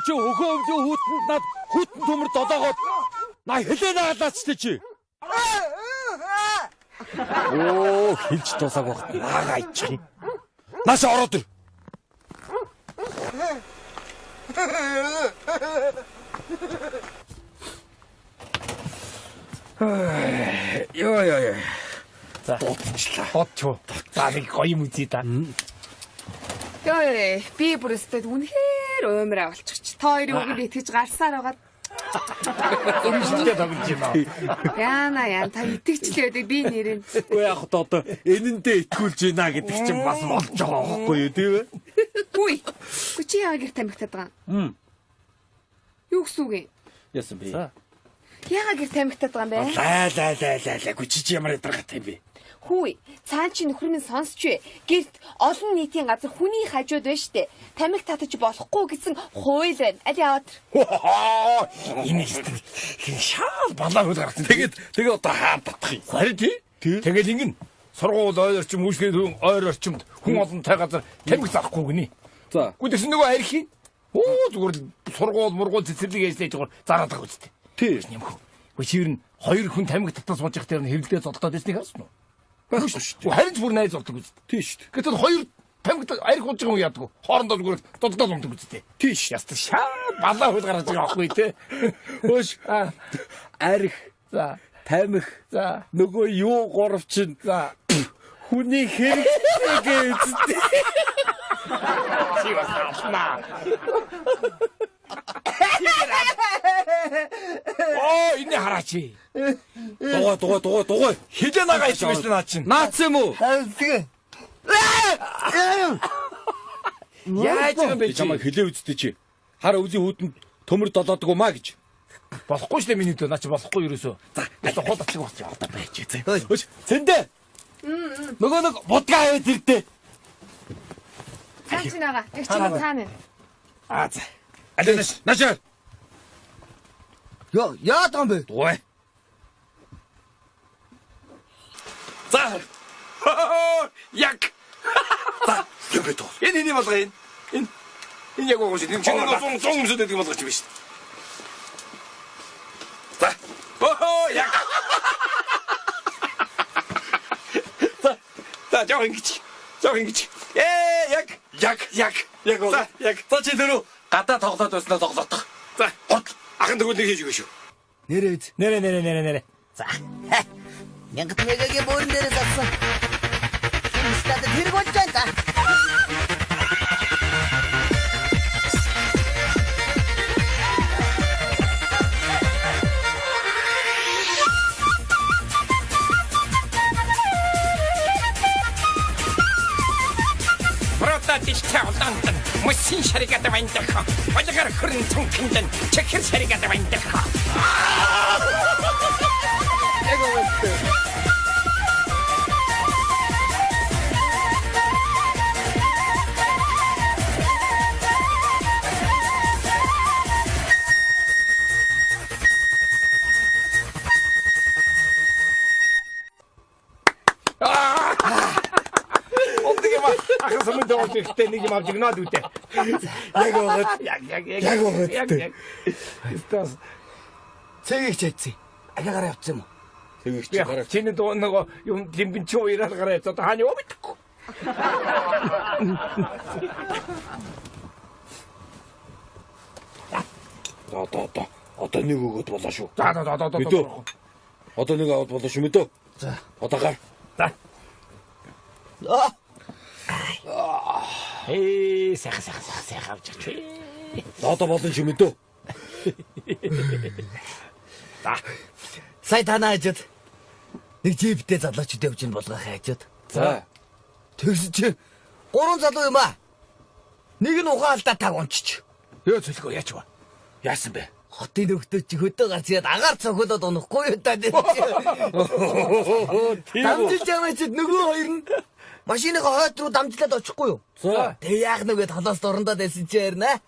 Чи өгөөмжөө хүүтэнд над хүүтэн төмөр додоогоод на хэлээ наалаач чи. Оо хэлж тусаг баг. Наагаа ичи. Нааш ороод ир. Ёо. За. Бодчоо. За нэг гоё юм үзье та. Ёо, би бүр өстэй үнэхээр уймраа болчихч. Та хоёрын үгийг итгэж гарсаар байгаа. Өмжлөлтэй тоглож байна. Яна та итгэжлээ дээ би нэрэн. Үгүй яг одоо энэндээ итгүүлж байна гэдэг чинь бас болж байгаа байхгүй юу тийм ээ? Үгүй. Чи яагаад гэр тамхитаад байгаа юм? Юу гэсэн үг юм? Яасан бэ? Яагаад гэр тамхитаад байгаа юм бэ? Лаа. Гүчиж ямар ядаргатай юм бэ? Хүү, цаан чи нөхөр минь сонсч вэ? Гэрт олон нийтийн газар хүний хажууд байна штэ. Тамхи татаж болохгүй гэсэн хууль байна. Аль яваад. Энэ ихтэй шаал балаа хөл гарсан. Тэгээ одоо хаа татах юм? Харин тий. Тэгэл ингэн сургууль ойр орчим үйлчлэгийн ойр орчимд хүн олонтой газар тамхи заахгүй гинэ. За. Гүдээс нөгөө архи. Зүгээр сургууль цэцэрлэг ээжлэж байгаа зараад байгаа үстэй. Тий. Нэмхүү. Чивэр нь хоёр хүн тамхи татаж сууж явах дээр нь хэрэглээ зодтоод байсныг харсан уу? Байхгүй шүү. Харин ч бүр найз болдог үстэй. Тий шүү. Гэтэл хоёр тамхи арх ууж байгаа юм яадаг. Хоорондоо зүгээр доддоод ундаг үстэй. Тий шүү. Ястаа шаа балаа хөл гаргаж байгаа аахгүй те. Хөөш. Арх. За. Тамхи. За. Нөгөө юу горов чинь. За. Хүний хэрэгтэйгээ үстэй. Чи бас аална. Энэ хараач. Дугай. Хилээ нагаа ичмээс наа чинь. Наац юм уу? Тэгээ. Яаж юм бэ чи? Чамаа хилээ үсттэй чи. Хар өвлийн хүүдэнд төмөр долоодгүй маа гэж. Болохгүй шүү дээ миний дөө. Наа чи болохгүй ерөөсөө. За, хол атлаг болчих одоо байж зэ. Хөөш. Зэндэ. Нөгөө нэг будгаа аваад ирдэ. Цаан чи нагаа. Яг чи цаана. За. Алинаш. Начаа. Яа таам бэ? Дугай. За. Яг. За. Юу Энэ болгоо энэ. Энэ яг гоо шүү. Энэ чинь зон өмсөд гэдэг болгож биш. За. Яг. За, жоо ингэж. Яг. За чи дөрөв гадаа тоглоод байснаа тоглоодох. За. Ахын дөрөв нэг хийж өгөө шүү. Нэрээ. За. Мянгат мэгэгийн борин дээрээ зассан. Энэ стадд хэрэг болж байна. Лондон, мөсийн шаригад вайндах. Олгор хөрн цонхиндэн чехэр шаригад вайндах. Ахын доо ихтэй нэг юм авч игнаад үтээ. Яг өгөөд. Стас. Цэгийг чийцээ. Агаараа явцсан юм уу? Цэгийг чи гараа. Чиний доо нөгөө юм лимбин чи уураар гараа явцаа хаана яваа мэдэхгүй. Одоо нэг өгөөд болоо шүү. За. Одоо нэг аваад болоо шүү мэдөө. За. Одоо гар. За. Сайхан авч чи. Одоо болон шүү мэдөө. За. Сая танааجд нэг джиптэй залуучд явж ин болгоо хайжод. За. Тэгс чи 3 залуу юм аа. Нэг нь ухаалдаа таг унчиж. Ёо цөлгөө яач ба. Яасан бэ? Хотын нөхдөд чи хөдөө гарч яд агаар цохолоод унахгүй юу та дээр. Дамжилж ямаач нөгөө хоёр нь машиныхаа хойд руу дамжлаад очихгүй юу? За. Тэг яах нэгэд холоос дорндоо байсан чи ярина.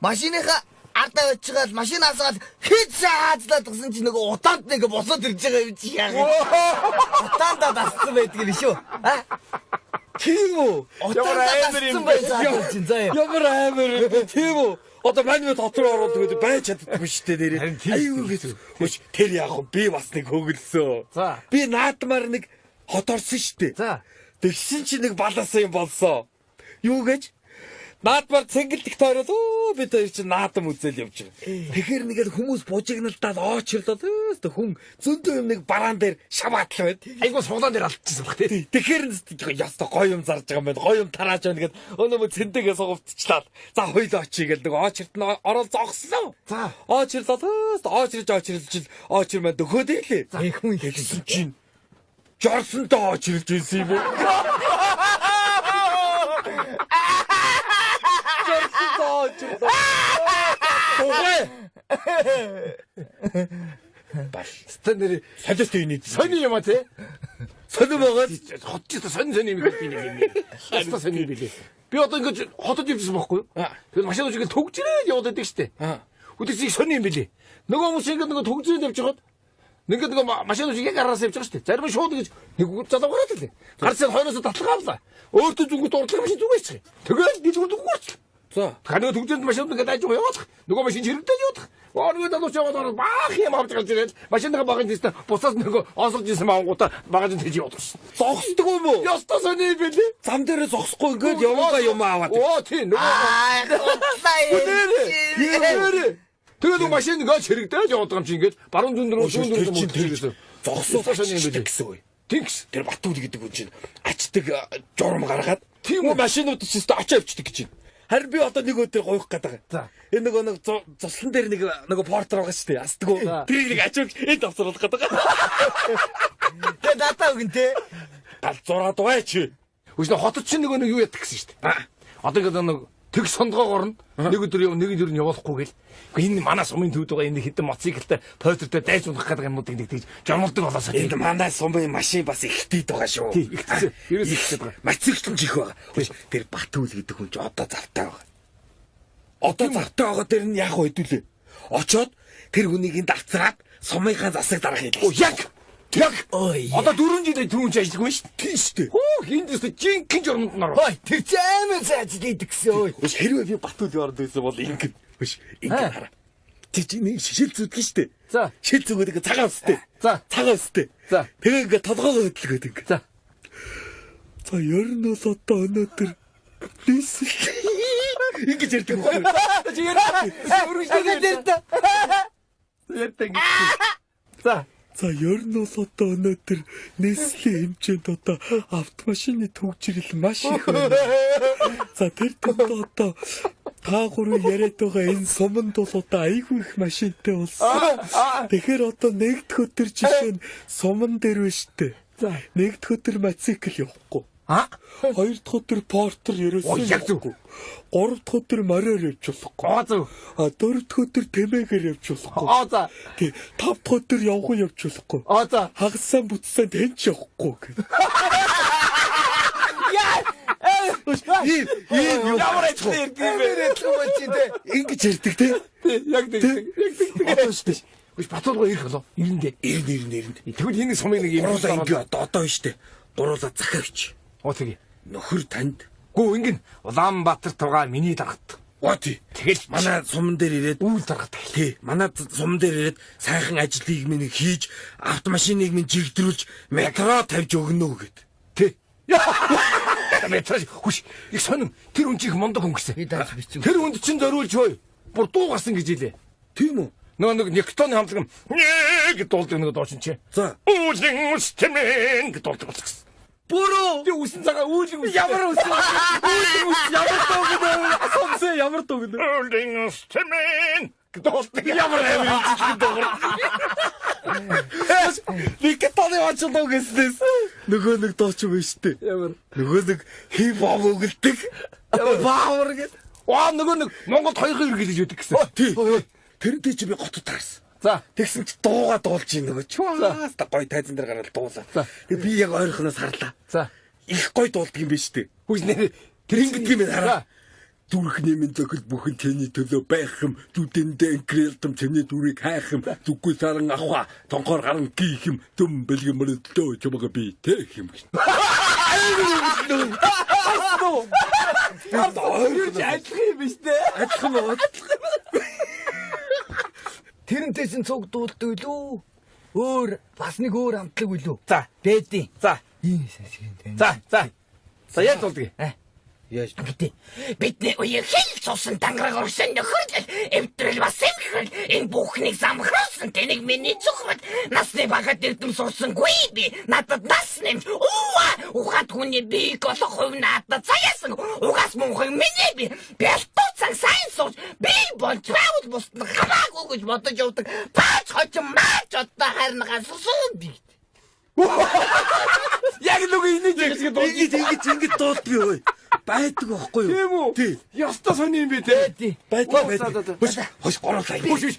Машиныхаа ардаа очигаал машинаас хит заазлаад гсэн чи нөгөө утаанд нэг босоод ирж байгаа юм чи яах. Утаандаа дассан байдаг юм шүү. Тийм үү? Ямар амар юм бэ заа. Ямар амар тийм үү? Одоо манай дотор ороод тэгээд байж чаддаггүй шүү дээ нэрээ. Аюу гэж. Хөөч тэр яах вэ? Би бас нэг хөглсөн. За. Би наадмаар нэг хоторсон шүү дээ. За. Тэгсэн чи нэг балаасан юм болсон. Юу гэж? Наадмаар цэнгэлдэх тойрол бид хоёр чи наадам үзэл явж байгаа. Тэгэхээр нэгэл хүмүүс бужигналдаад оочрлоод хүн зөндөө юм нэг бараан дээр шаваатлаа байд. Айгуу суглаан дээр алдчихсан баг тий. Тэгэхээр яста гоё юм зарж байгаа юм байна. Гоё юм тарааж байна гэд өнөө цэнтэгээ сугавцчлаад. За хоёул очие гэл нэг оочрт нь орол зогслоо. За. Оочрлоо оочрмаа дөхөөд ирлээ. За их хүн хэлсэн чинь жорсонтой оочрлж ирсэн юм уу? Угай. Баш. Стэнэр солиотой нэг. Сони юм а те. Сони байгаа. Хотчтой сони юм би нэг. Хаста сони билээ. Би одоо ингэж хотод явчихсан байхгүй юу? Тэгээд машин ууж ингэ төгжрээд яваад байдаг штэ. Үдэрсийг сони юм билээ. Нөгөө хүмүүс ингэ нөгөө төгжрээд явж хагаад ингээд нөгөө машин ууж яг араас явж байгаа штэ. Зарим нь шууд ингэж нэг залуу гараад ирлээ. Гарцаа хойноос татлагаалаа. Өөртөө зүгт урдлах машин зүгээс чи. Тэгээд би зүгт үгүйч. За. Нөгөө төгжрээд машин ингээд ажиж яваад. Нөгөө машин чирэгдэж яваад. Оргоо залууч яваад баах юм авч гарч ирээд машинаа багын дэстэ буцаас нөгөө осолж исэн маангуудаа багаж тэгж яваад. Зогсдог юм уу? Ястаа сони билээ. Зам дээрээ зогсохгүй ингээд яваа юм аваад. Оо тий нөгөө. Тэгээд машин ингээд чирэгдэж яваад байгаа юм чи ингээд баруун зүүн рүү зүүн зогсоо сони билээ гэсэн үг. Тинкс тэр Батүл гэдэг хүн чинь ачдаг журам гаргаад тийм машинууд ч өстө очоо авчдаг гэж байна. Харин би одоо нэг өдөр гоёх гэдэг. За. Энэ нэг цуслан дээр нэг портер байгаа шүү дээ. Астдаг уу. Тэрийг нэг ачааг энд авсруулах гэдэг. Тэгээ дата өгнтэй. Гал зураад байч. Үгүй хотод чинь нэг юу яддаг гэсэн шүү дээ. Одоо ингээд нэг тэг сондгоогоор нэг өдөр нь явуулахгүй гэл. Энэ манай сумын төвд байгаа энэ хитэн мотоциклтай пойтертэй дайж унах гэдэг юмнуудыг нэг тэгж жормолдог болоосаа. Энэ манай сумын машин бас ихтэй байгаа шүү. Тийм ихтэй. Ерөөс ихтэй байгаа. Мотоциклч их байгаа. Тэр Батүл гэдэг хүн ч одоо завтай байгаа. Одоо завтай байгаа тэр нь яг хөдөлөө. Очоод тэр хүнийг энд авцраад сумынхаа засаг дарах хэлээ. Яг. Одоо 4 жилийн түрүүн ч ажиллагүй шүү дээ. Тийм шүү дээ. Энд дэс жинхэнэ журманд нар. Тэр зэмэн ажил хийдэг гэсэн. Хэрвээ би Батүл орд байсан бол ингэ. Ингэ хараа. Тэг чи нэг шил зүтгэн шүү дээ. За. Шил зүгээд ингээ цагаан өстэй. За. Цагаан өстэй. За. Тэгээ ингээ толгоогоо хөдөлгөөд ингээ. За. За ернөөс одоо өнөөдөр плиз. Ингээ ярьдаг юм. Чи ярьдаг. За. За ернөөс одоо өнөөдөр Nestle хэмжээнд одоо автомашины төгжрөл маш их байна. За тэр төндөө одоо та гурав яриад байгаа энэ суманд бол одоо айгүй их машинтай болсон. Тэгэхээр одоо нэгдүгээр өдөр жишээ нь суман дээр байна штэ. За нэгдүгээр өдөр мотоцикл явахгүй. Хоёр дахь өдөр портер ерөөсөө явахгүй. Гурав дахь өдөр мороор явж болохгүй. Дөрөв дахь өдөр тэмээгээр явж болохгүй. За. Тий, тав дахь өдөр явган явж болохгүй. За. Хагассан бүтсэн тэнч явахгүй гэх. Ямар ажил ингэж ярьдаг те. Яг тэг. Одоо штэ. Биш Батулгоо ирэх болоо. Ирэндээ. Ирнэ. Тэгвэл энэ сумын нэг юм ингээ одоо штэ. Гуруула захаагч. Тэгээ. Нөхөр танд. Гүү ингэн Улаанбаатар тугаа миний дарагт. Тий. Тэгэл манай суман дээр ирээд үйл дарагт. Тий. Манай суман дээр ирээд сайхан ажлыг минь хийж автомашиныг минь жигдрүүлж метро тавьж өгнө гэд. Тий. Метро хүш. Их сонин. Тэр хүн чих мондог хүн гэсэн. Тэр хүнд чинь зориулж хөөе. Бүр дуу гарсан гэж хэлээ. Тийм үү? Нөгөө нэг Никтоны хамтлаг нэг дуулдаг нэг доочин чи. За. Үүлэн үстэмэн гэж дуулдаг болсон. Бүрөө. Би үсэн цагаа үүлэн үст. Ямар үсэн? Үүлэн үст. Ямар дууг асуумсэ ямар дууг нэ? Үүлэн үстэмэн гэж дуулдаг. Ямар амин дууг. Никтоны очилдог гэснээс нөгөө нэг доочин байна штэ. Ямар? Нөгөө нэг хип-хоп өгөлдөг. Баавар гэж. Нөгөө нэг Монголд хоёрхан хэрэглэж өгдөг гэсэн. Тий. Тэрнтэй чи би готод таарсан. За тэгсэн чи дуугаа дуулж ийн нөгөө чуаас та гой тайзан дээр гараад дуулаа. Тэг би яг ойрхоноос харлаа. За их гой дуулдаг юм биш үү? Хүч нэр тэр ингэдэг юм хараа. Дүрхний минь зөвхөн бүхэн тэний төлөө байх юм. Зүдэндээ инкрэлтом тэний дүрийг хайх юм. Зүггүй саран авах. Тонхоор гарan гих юм. Дөм бэлгэн мөрөдлөө чамага би тех юм. Ажлах юм биш үү? Ажлах юм. Тэрнтэй чинь цуг дуулдаг лүү. Өөр бас нэг өөр амтлаг үлээ. За, дээдийн. За. За, яаж дуулдаг? Яаж бидний үеийг хэл цусан тангараг орсон нөхөрлөл эвдрэл бас эмхрэл энэ бүхнийг замхруулсан тэнийг миний зүхрэд насны багад эрдэм суусангүй би надад нас нэмж ухаад хүний бийг олох хувь надад заяасан угаас мөнхөн миний би бэлтуцан сайн сууж би болж travel бусд хамаагүй гэж бодож явдаг баач хочин маач одоо харин гассан би яг л үгүй ингэж дуулдаг би өө. байдаг байхгүй юу? Тийм үү? Тий. Яста сони юм бэ те? Байдаг. Хөөш оруулаа. Хөөш.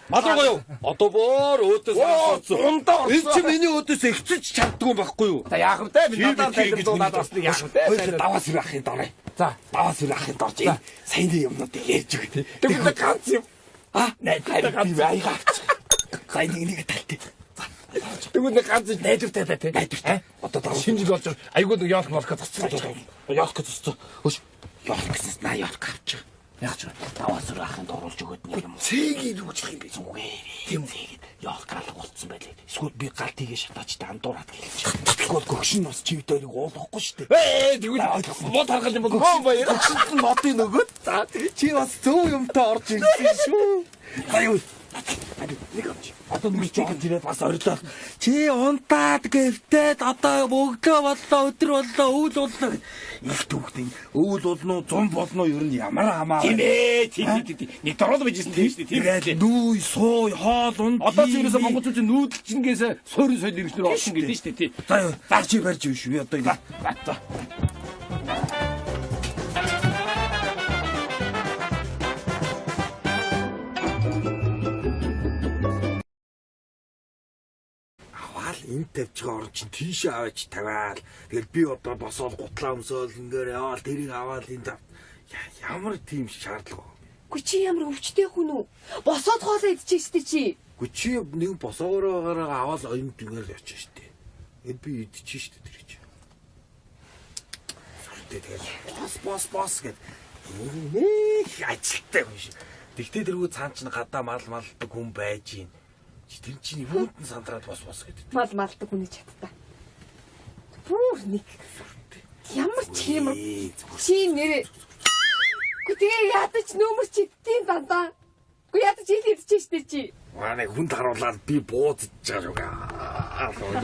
Малгоо юу? Одоо боор өөдөөс ундаа энэ чи миний өөдөөс ихцэж чаддгүй юм байхгүй юу? За яах вэ? Би надад тайлбарлаад басна яах вэ? Хоёул даваас ир ахын дорой. За, Даваас ир ахын дорж энэ саяны юмнуудыг ярьж өгөө. тэгвэл ганц юм. Найдвартай ганц аяга авч. Саяны нэг талтай. Тэгвэл ганц найдвартай та те. Найдвартай. Одоо даваа Шинжил болж айгуу яах болох гэж Яах гэж зү. Хөөш. Яах гэснээс наа яах авч. Яг ч даваас ир ахын доруулж өгöd нэг юм. цэгийг үүсгэх юм бэ? Зүгээр. Тийм тэгээд яах гал уулцсан байлээ. Эсвэл би гал тийг шатаач даандуураад гэлж. Тэгвэл гөгшин бас чивд өрийг уулгахгүй шүү дээ. Тэгвэл мод харгал юм бол гоо баяр. Гөгшин модын нөгөөд. За чи бас зөв юмтай орж ирсэн шүү. Аюу. Нэг авч. Одоо нэг чиг тэрээ бас орилоо. Чи унтаад гэвтээд одоо бөглөө боллоо өдөр боллоо өвөл боллоо. Их түүхтэн өвөл болно зам болно ер нь ямар хамаа. Тийм ээ. Нэг дорол bijсэн тийм шүү дээ. Тийм. Нүүй сууй хоол унд. Одоо ч ерөөсө монголчууд нүүдэл чингээс сойрын соёл иргэнээр олсон гэдэг шүү дээ. Тийм. За юу барьж биш үү одоо ингэ. За. Энд тавьж байгаа орон чинь тийшээ аваач тавиал. Тэгэл би одоо босоод гутлаа өмсөөл ингээр яваал тэрийг аваад энд ямар тийм шаардлага. Гү чи ямар өвчтэй хүн үү? Босоод хоолоо идчихэж штэ чи. Гү чи нэг босоогоороо аваад оюун дүнгээр явчих штэ. Энд би идчих штэ тэр чи. Тэгэл бос гэд. Ажилттай хүн шиг. Тэгтээ тэргүй цаан чинь гадаа малдаг хүн байж гин. Тэр чинь юунд сандраад бос гэдэг. Малдаг хүний чаттай. Бүр нэг ямар ч юм чи нэр. Гү тэгээ ядаж нөмөр чидтийн дандаа. Гү ядаж ил идчихэж штэ чи. Манай хүнд харуулаад би буудаж байгаа юу.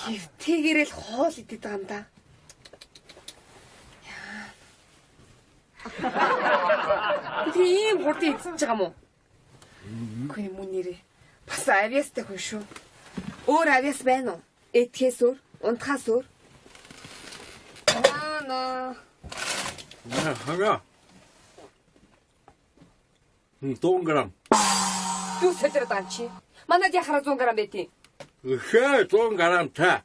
Хивтэйгэрэл хоол идэт байгаа юм да. Тэгээ ийм хурдан идчихэж байгаа юм уу? Үгүй мөн нэрээ. Бас авьяастай хүн шүү. Өөр авьяас байна уу? Этгэхээс өөр, унтахаас өөр. Хага. 100 грамм. Юу сэлрээд байгаа чи? Манайд яхара 100 грамм байдیں۔ Хэ 100 грамм та.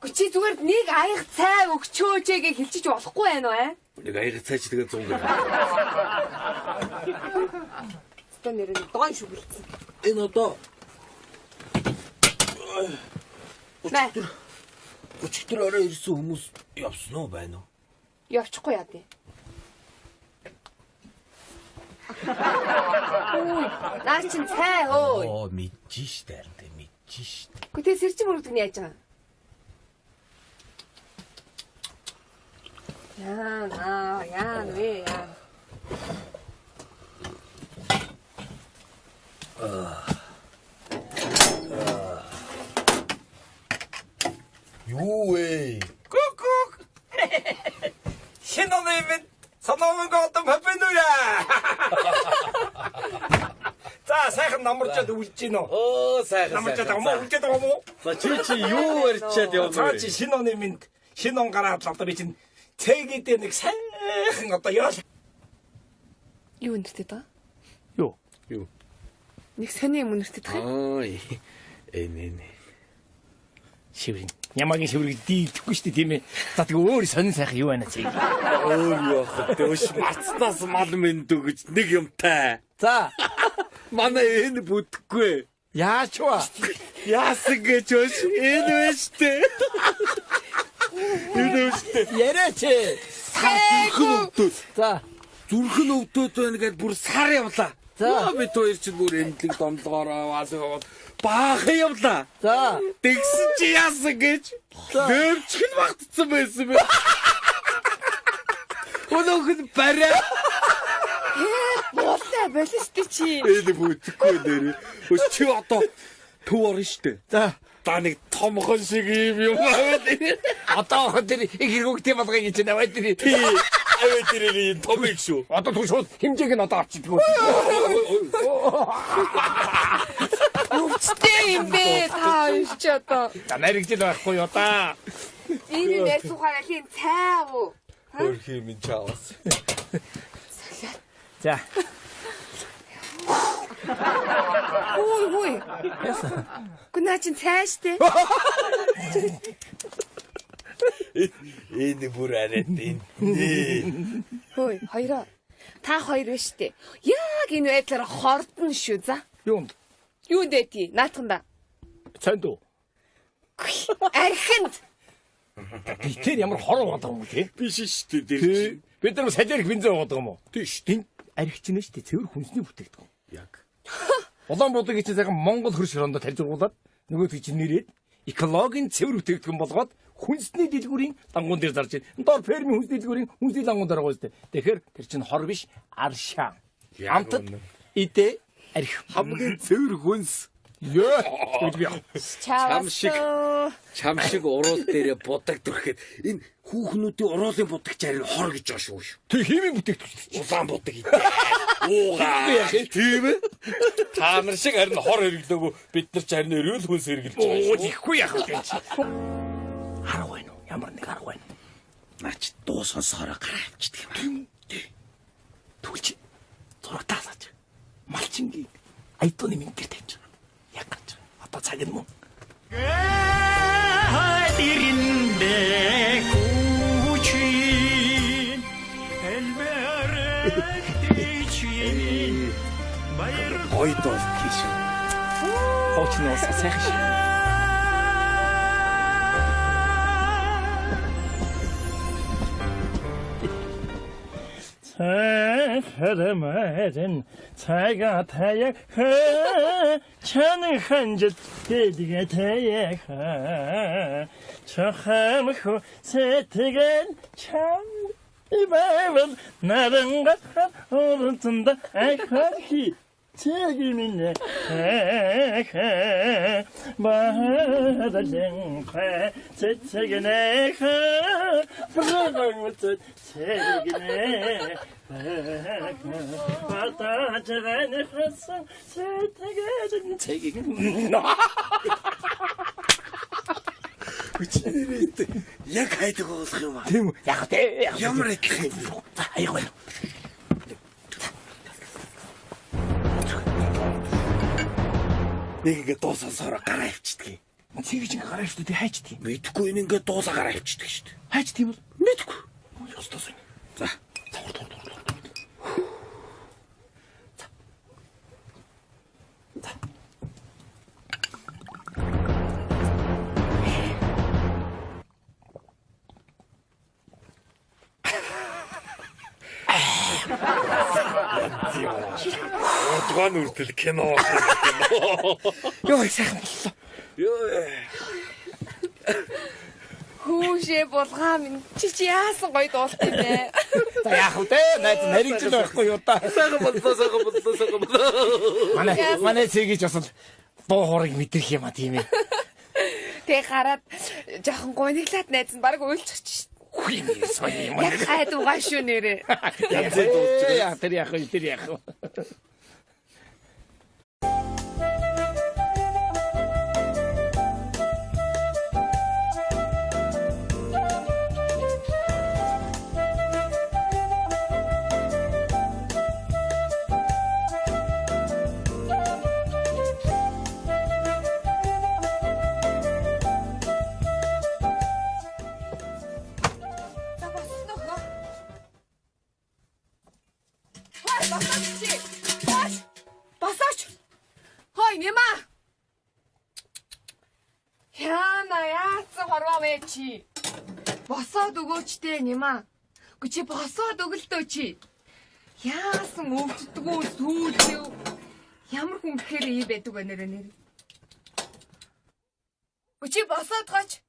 Чи зүгээр нэг аяг цай өгчөөжээ гэж хэлчих болохгүй байна уу аа? Нэг аяг цай ч тэгээ 100 грамм. Стон нэр нь дон шүү гэлцэн. Энэ одоо өчтөр орой ирсэн хүмүүс явсан уу байна уу? Явчихгүй яа дээ. Ой, наа чин цай өө. Оо мэдчих штэ ард мэдчих штэ. Гэтэ сэрчин мөрөгдөг нь яаж байгаа? Яа нэ. Юу вэ? Кукук. 신혼이면 선호는 거 어떤 바쁜누야. 자, сайхан намарчаад үлжээ нөө. Сайхан. Намарчаад байгаа мó, үлжээд байгаа мó. За чи юу ярьчаад явна За вэ? чи 신혼이면 신혼 гараад одоо би чинь цэгэдээ нэг сайхан одоо яа. Юу нэртэй даа? Юу? Нэг сони юм нэртэй тах. Ой. Энийг. Шиврин. Ямагийн шиврийг дийдэхгүй шүү дээ тийм ээ. За тэгээ өөр сонин сайхан юу байна чи? Өөр юу ах дэвш мацнаас мал мэндүү гэж нэг юмтай. За. Манай энэ бүтэхгүй. Яач вэ? Яасан гэж өш энэ өштэй. Энэ өштэй. Яриач. Зүрхэн өвдөд. За. Зүрхэн өвдөд байна гэдээ бүр сар явлаа. За. Би хоёр ч бүр эмнэлэг домлогоороо аваад баахан явлаа. За. Тэгсэн чи яасан гэж дэвчгэн багтцсан байсан бэ. Өнөөхд барай. Болоо болстой чи. Энэ бүтэхгүй нэрээ. Өс чи одоо төв орно штэ. За. Та нэг томхон шиг юм аваад. Одоо хот их хэрэгтэй болгоё гэж наваад тэр. Аваад тэр томик шүү. Одоо түр шууд хэмжээг нь одоо авчидгүй. Өчтэй юм бэ? Та уншиж одоо. За наригжил байхгүй юу та. Энэ найз ухаалийн цай уу? Хөрх юм чаавас. За. Хүй. Гүнаа чин цай штэ. Энэ бүр арайт энэ. Хөөе, хоёроо. Та хоёр биш үү? Яг энэ байдлаар хордно шүү. За. Юунд? Юу дэти? Наатханда. Цанд уу? Архинд. Тэр ямар хороо байгаа юм бэ? Биш шүү дээ. Бид нар салирх бензин байгаа юм уу? Тийш. Энд архич нэ шүү дээ. Цэвэр хүнсний бүтээгдэхүүн. Яг. Улаанбуудыг чинь сайхан Монгол хөрш орондоо тарьжуулаад нөгөө тийч нэрээд экологийн цэвэр бүтээгдэхүүн болгоод хүнсний дэлгүүрийн дангуун дээр зарж байна. Доор фермийн хүнсний дэлгүүрийн хүнсний дангуун дээр байгаа үстэй. Тэгэхээр тэр чинь хор биш, аршаа. Амтд идэ арх Хамгийн цэвэр хүнс. ёо. Чам шиг уруул дээрээ будаг дүрхэд энэ хүүхнүүдийн уруулын будагч харин хор гэж байгаа шүү. Тэг химийн бүтээгдэхүүн. Улаан будаг идэ. Уугаа. Тийм ээ. Та нар шиг харин хор хэрэглээгөө бид нар ч харин эрүүл хүнс хэрэглэж байгаа шүү. Ихгүй яах вэ? Харах байна уу? Ямар нэг харах байна. Наач дуу сонсохороо гараа авчдаг юм. Түлч зурагтаасаач. Малчингийн айдууны минтер тавьж. Яг гэж. Одоо цаг юм уу? хайдиринде хүчин элбэрэтичин баяр Гой дуу тийш. Хоочноос сайхан шиг. 사람은 차가 타야 차는 한젓 대디가 타야 저함고 세태간 참 이밤은 나랑 같아 오른튼다 아이카기 책임이네 마다랭파 제책에 내가 불러방부터 책임이네 왔다 저가네 갔어 세태가 책임 Хүчнэрээ яг хайдаг болох юм аа. Тийм үү? Яг тий. Ямар их За аяг байна. нэг ингэ дуу сонсохороо гараа авчдаг. Цэгж ингээ гараа шүү дээ хайчдгийг. Мэдхгүй энэ ингэ дуулаа гараа авчдаг шүү дээ. Хайч тийм үү? Мэдхгүй. Ёстос. За. Удгаан үрдэл кино. Йоо сайхан боллоо. Хүүшээ булгаа минь чи яасан гоё дуулт юм бэ? За яах вэ? Найз наригжил байхгүй юу та? Сайхан боллоо. Манай цэгэж бас дуу хоорыг мэдрэх юм а тийм ээ. Тэг гараад жоохон гониглаад найз нь баг уйлчих чинь. Хүй юм соёо юм аа. Яг хайдуугаа шүү нэрээ. Яа тэр яах вэ? Тэр яах вэ? Басаач. Хой нэмэ. Яна яац хорвоо вэ чи? Босоод өгөөч дээ нэмэ. Гү чи босоод өглөө чи. Яасан өвддгөө сүүлээ. Ямар хүн гэхээр iyi байдаг вэ нэр. Гү чи босоод гооч.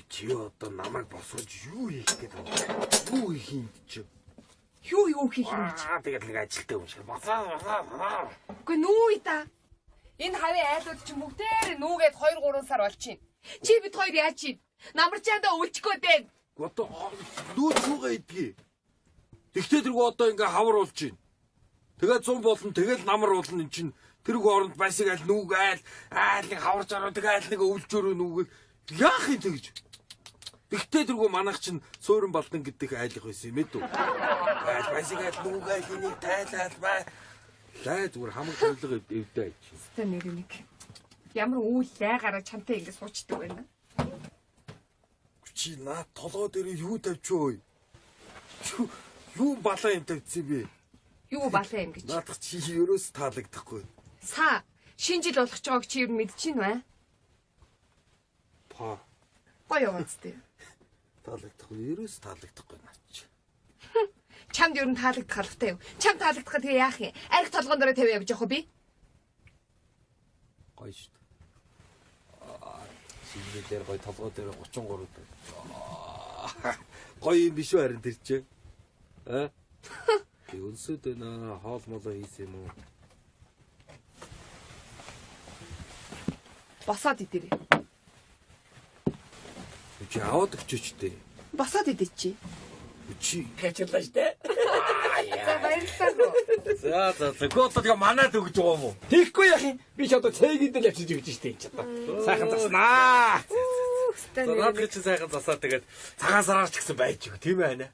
Чи одоо намайг босгож юу хийх гээд байна? Юу хийх юм чи? Юу хийх юм чи? Тэгээд нэг ажилтаа юм шиг. Босоо. Үгүй нүүй та. Энэ хавийн айлууд чи бүгдээр нүүгээд 2-3 сар болчихно. Чи бид хоёр яаж чи? Намарчаандаа үлчгөө дээ. Одоо нүүч юугаа идгий. Тэгтээ тэргүй одоо ингээ хавар болж байна. Тэгээд 100 болно. Тэгэл намар болно эн чин. тэрг оронд басиг аль нүгээл нэг хаварч ороод айл нэг өвлж өрөө нүгэл яах юм тэгж. Тэгтээ тэргүү манайх чинь суурин балдан гэдэг айлах байсан юм ээ. Айл басиг аль нүгээл энийг тайлал бай. Зай зүгээр хамаг төлөг эвдээ ич. Тэ нэг. Ямар үйл лайгаараа чамтай ингэ суучдаг байна. Чи наа толгой дээр юу тавьчихөө. Юу балаа юм тавьчихсан бэ? Юу балаа юм гэж. Наадах чи ерөөс таалагдахгүй. Са шинэ жил болох ч байгааг чи юу мэдчихэв нэ? Па. Гоё яваадтэй. Таалагдахгүй ерөөс таалагдахгүй наач. Чамд ер нь таалагдах халахтай юу? Чам таалагдахад тэгээ яах юм? Арх толгоон дээр тавь явж явах би? Гоё шүү дээ. Шинэ дээр гоё толгой дээр 33 дээр. Гоё юм биш үү харин тэр чинь? Аа? Би өнсөд нэ хоол молоо хийсэн юм уу? Босоод идэрээ. Чи аваад өчөөч дээ. Босоод идэж чи. Чи Хэчэлдэ штэ. За баярлалаа. за гоотлоо манад өгж байгаа юм уу? Тийхгүй яах юм? Би ч одоо цэгийг дээр авчиж өгч штэ энэ ч одоо. Сайхан заснаа. Наад чи сайхан засаа тэгээд цагаан сараар ч гэсэн байж өг тийм ээ нэ.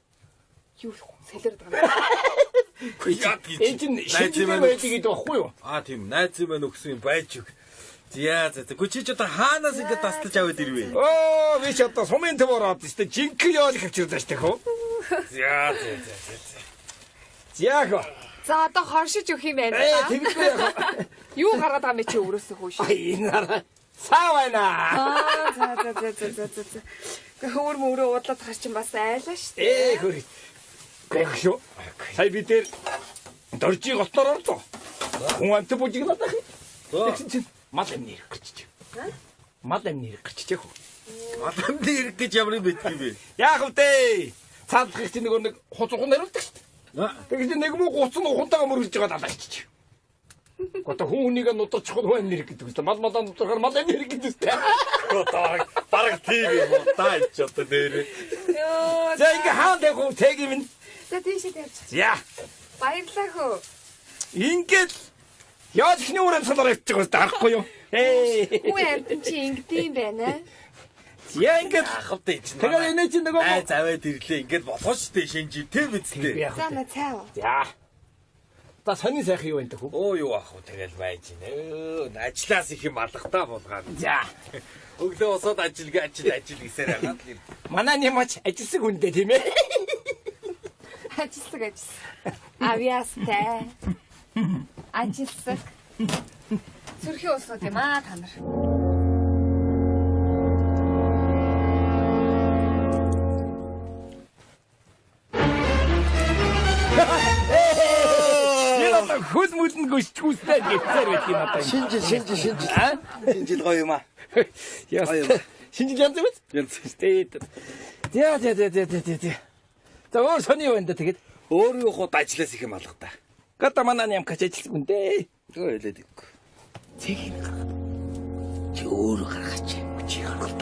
Юу сэлэр байгаа. Энэ чинь шинжлэх байдаг гэдэг байхгүй юу? Тийм найз юм байна өгсөн юм байж өг. За гүчиж одоо хаанаас ингэ тасталж аваад ирвэ? Оо би ч одоо сумын төв ороод штэ жинхэнэ ял хавчиж штэ хөө. За. Яг. За одоо хоршиж өгөх юм байна. Тэгвэл яг. Юу гаргаад байгаа юм чи өрөөсөө хөөш. Энэ савана. За. Хөөр мөрөө удлаад гарч юм бас айлаа штэ. Хөр. Гэх шүү. Сая бид дээр доржи голтоор орлоо. Хүн амт бүжиг надах. Тэгсэн чинь мал амны ирэх гэж. Мал амны ирэх гэж хөө. Мал амны ирэх гэж ямар юм бэ тийм бэ? Яах вэ? Цаадах чинь нэг хуцухан нариулдаг шүү дээ. Тэгж нэг муу гуцсан ухантайгаа мөрөж байгаа далааччих. Гото хүнийг нутарчихгүй хүн амны ирэх гэдэг үстэй. Мал малаа нутархаар мал амны ирэх гэдэг үстэй. Гото бараг тийм юм уу? Таач одоо дээр. За ингэ хаан дээр хөө тэг юм. За тийш тавьчих. За. Баярлалаа хөө. Ингээд яаж ихний уран санаар явчих вэ? Арахгүй юу? Хүн амт чи ингэдэм байна. Я ингээд Ахавтай чинь. тэгээ энэ чинь нөгөө заваад ирлээ. Ингээд болох шүү дээ шинжи тийм биз дээ. За на цаа. За. Та сони сайхан юу энэ хөө? Оо юу ах вэ тэгэл байж гинэ. Ажлаас их юм алгатаа булгаад. За. Өглөө босоод ажил гэсээр хагаад л юм. Манай нэмач ажилсаг хүндээ тийм ээ. Ажилсаг. Авьяастай. Ажилсаг. Зүрхийн усууд юм аа та нар. Хөл мүлэн гүшгүүстэй гэцээр байт юм одоо. Шинжил. Шинжил гоё юм аа. Яа. Шинжил янз биз? Янз. Стэйт. За. За өөр сони юу энэ тэгээд Өөрөө хот ажлаас их юм алгатаа. гата манай нямкач ажилсаг хүндээ. Өө хэлээд. Цэг. Чи өөрөө гаргаач. Чи гаргал.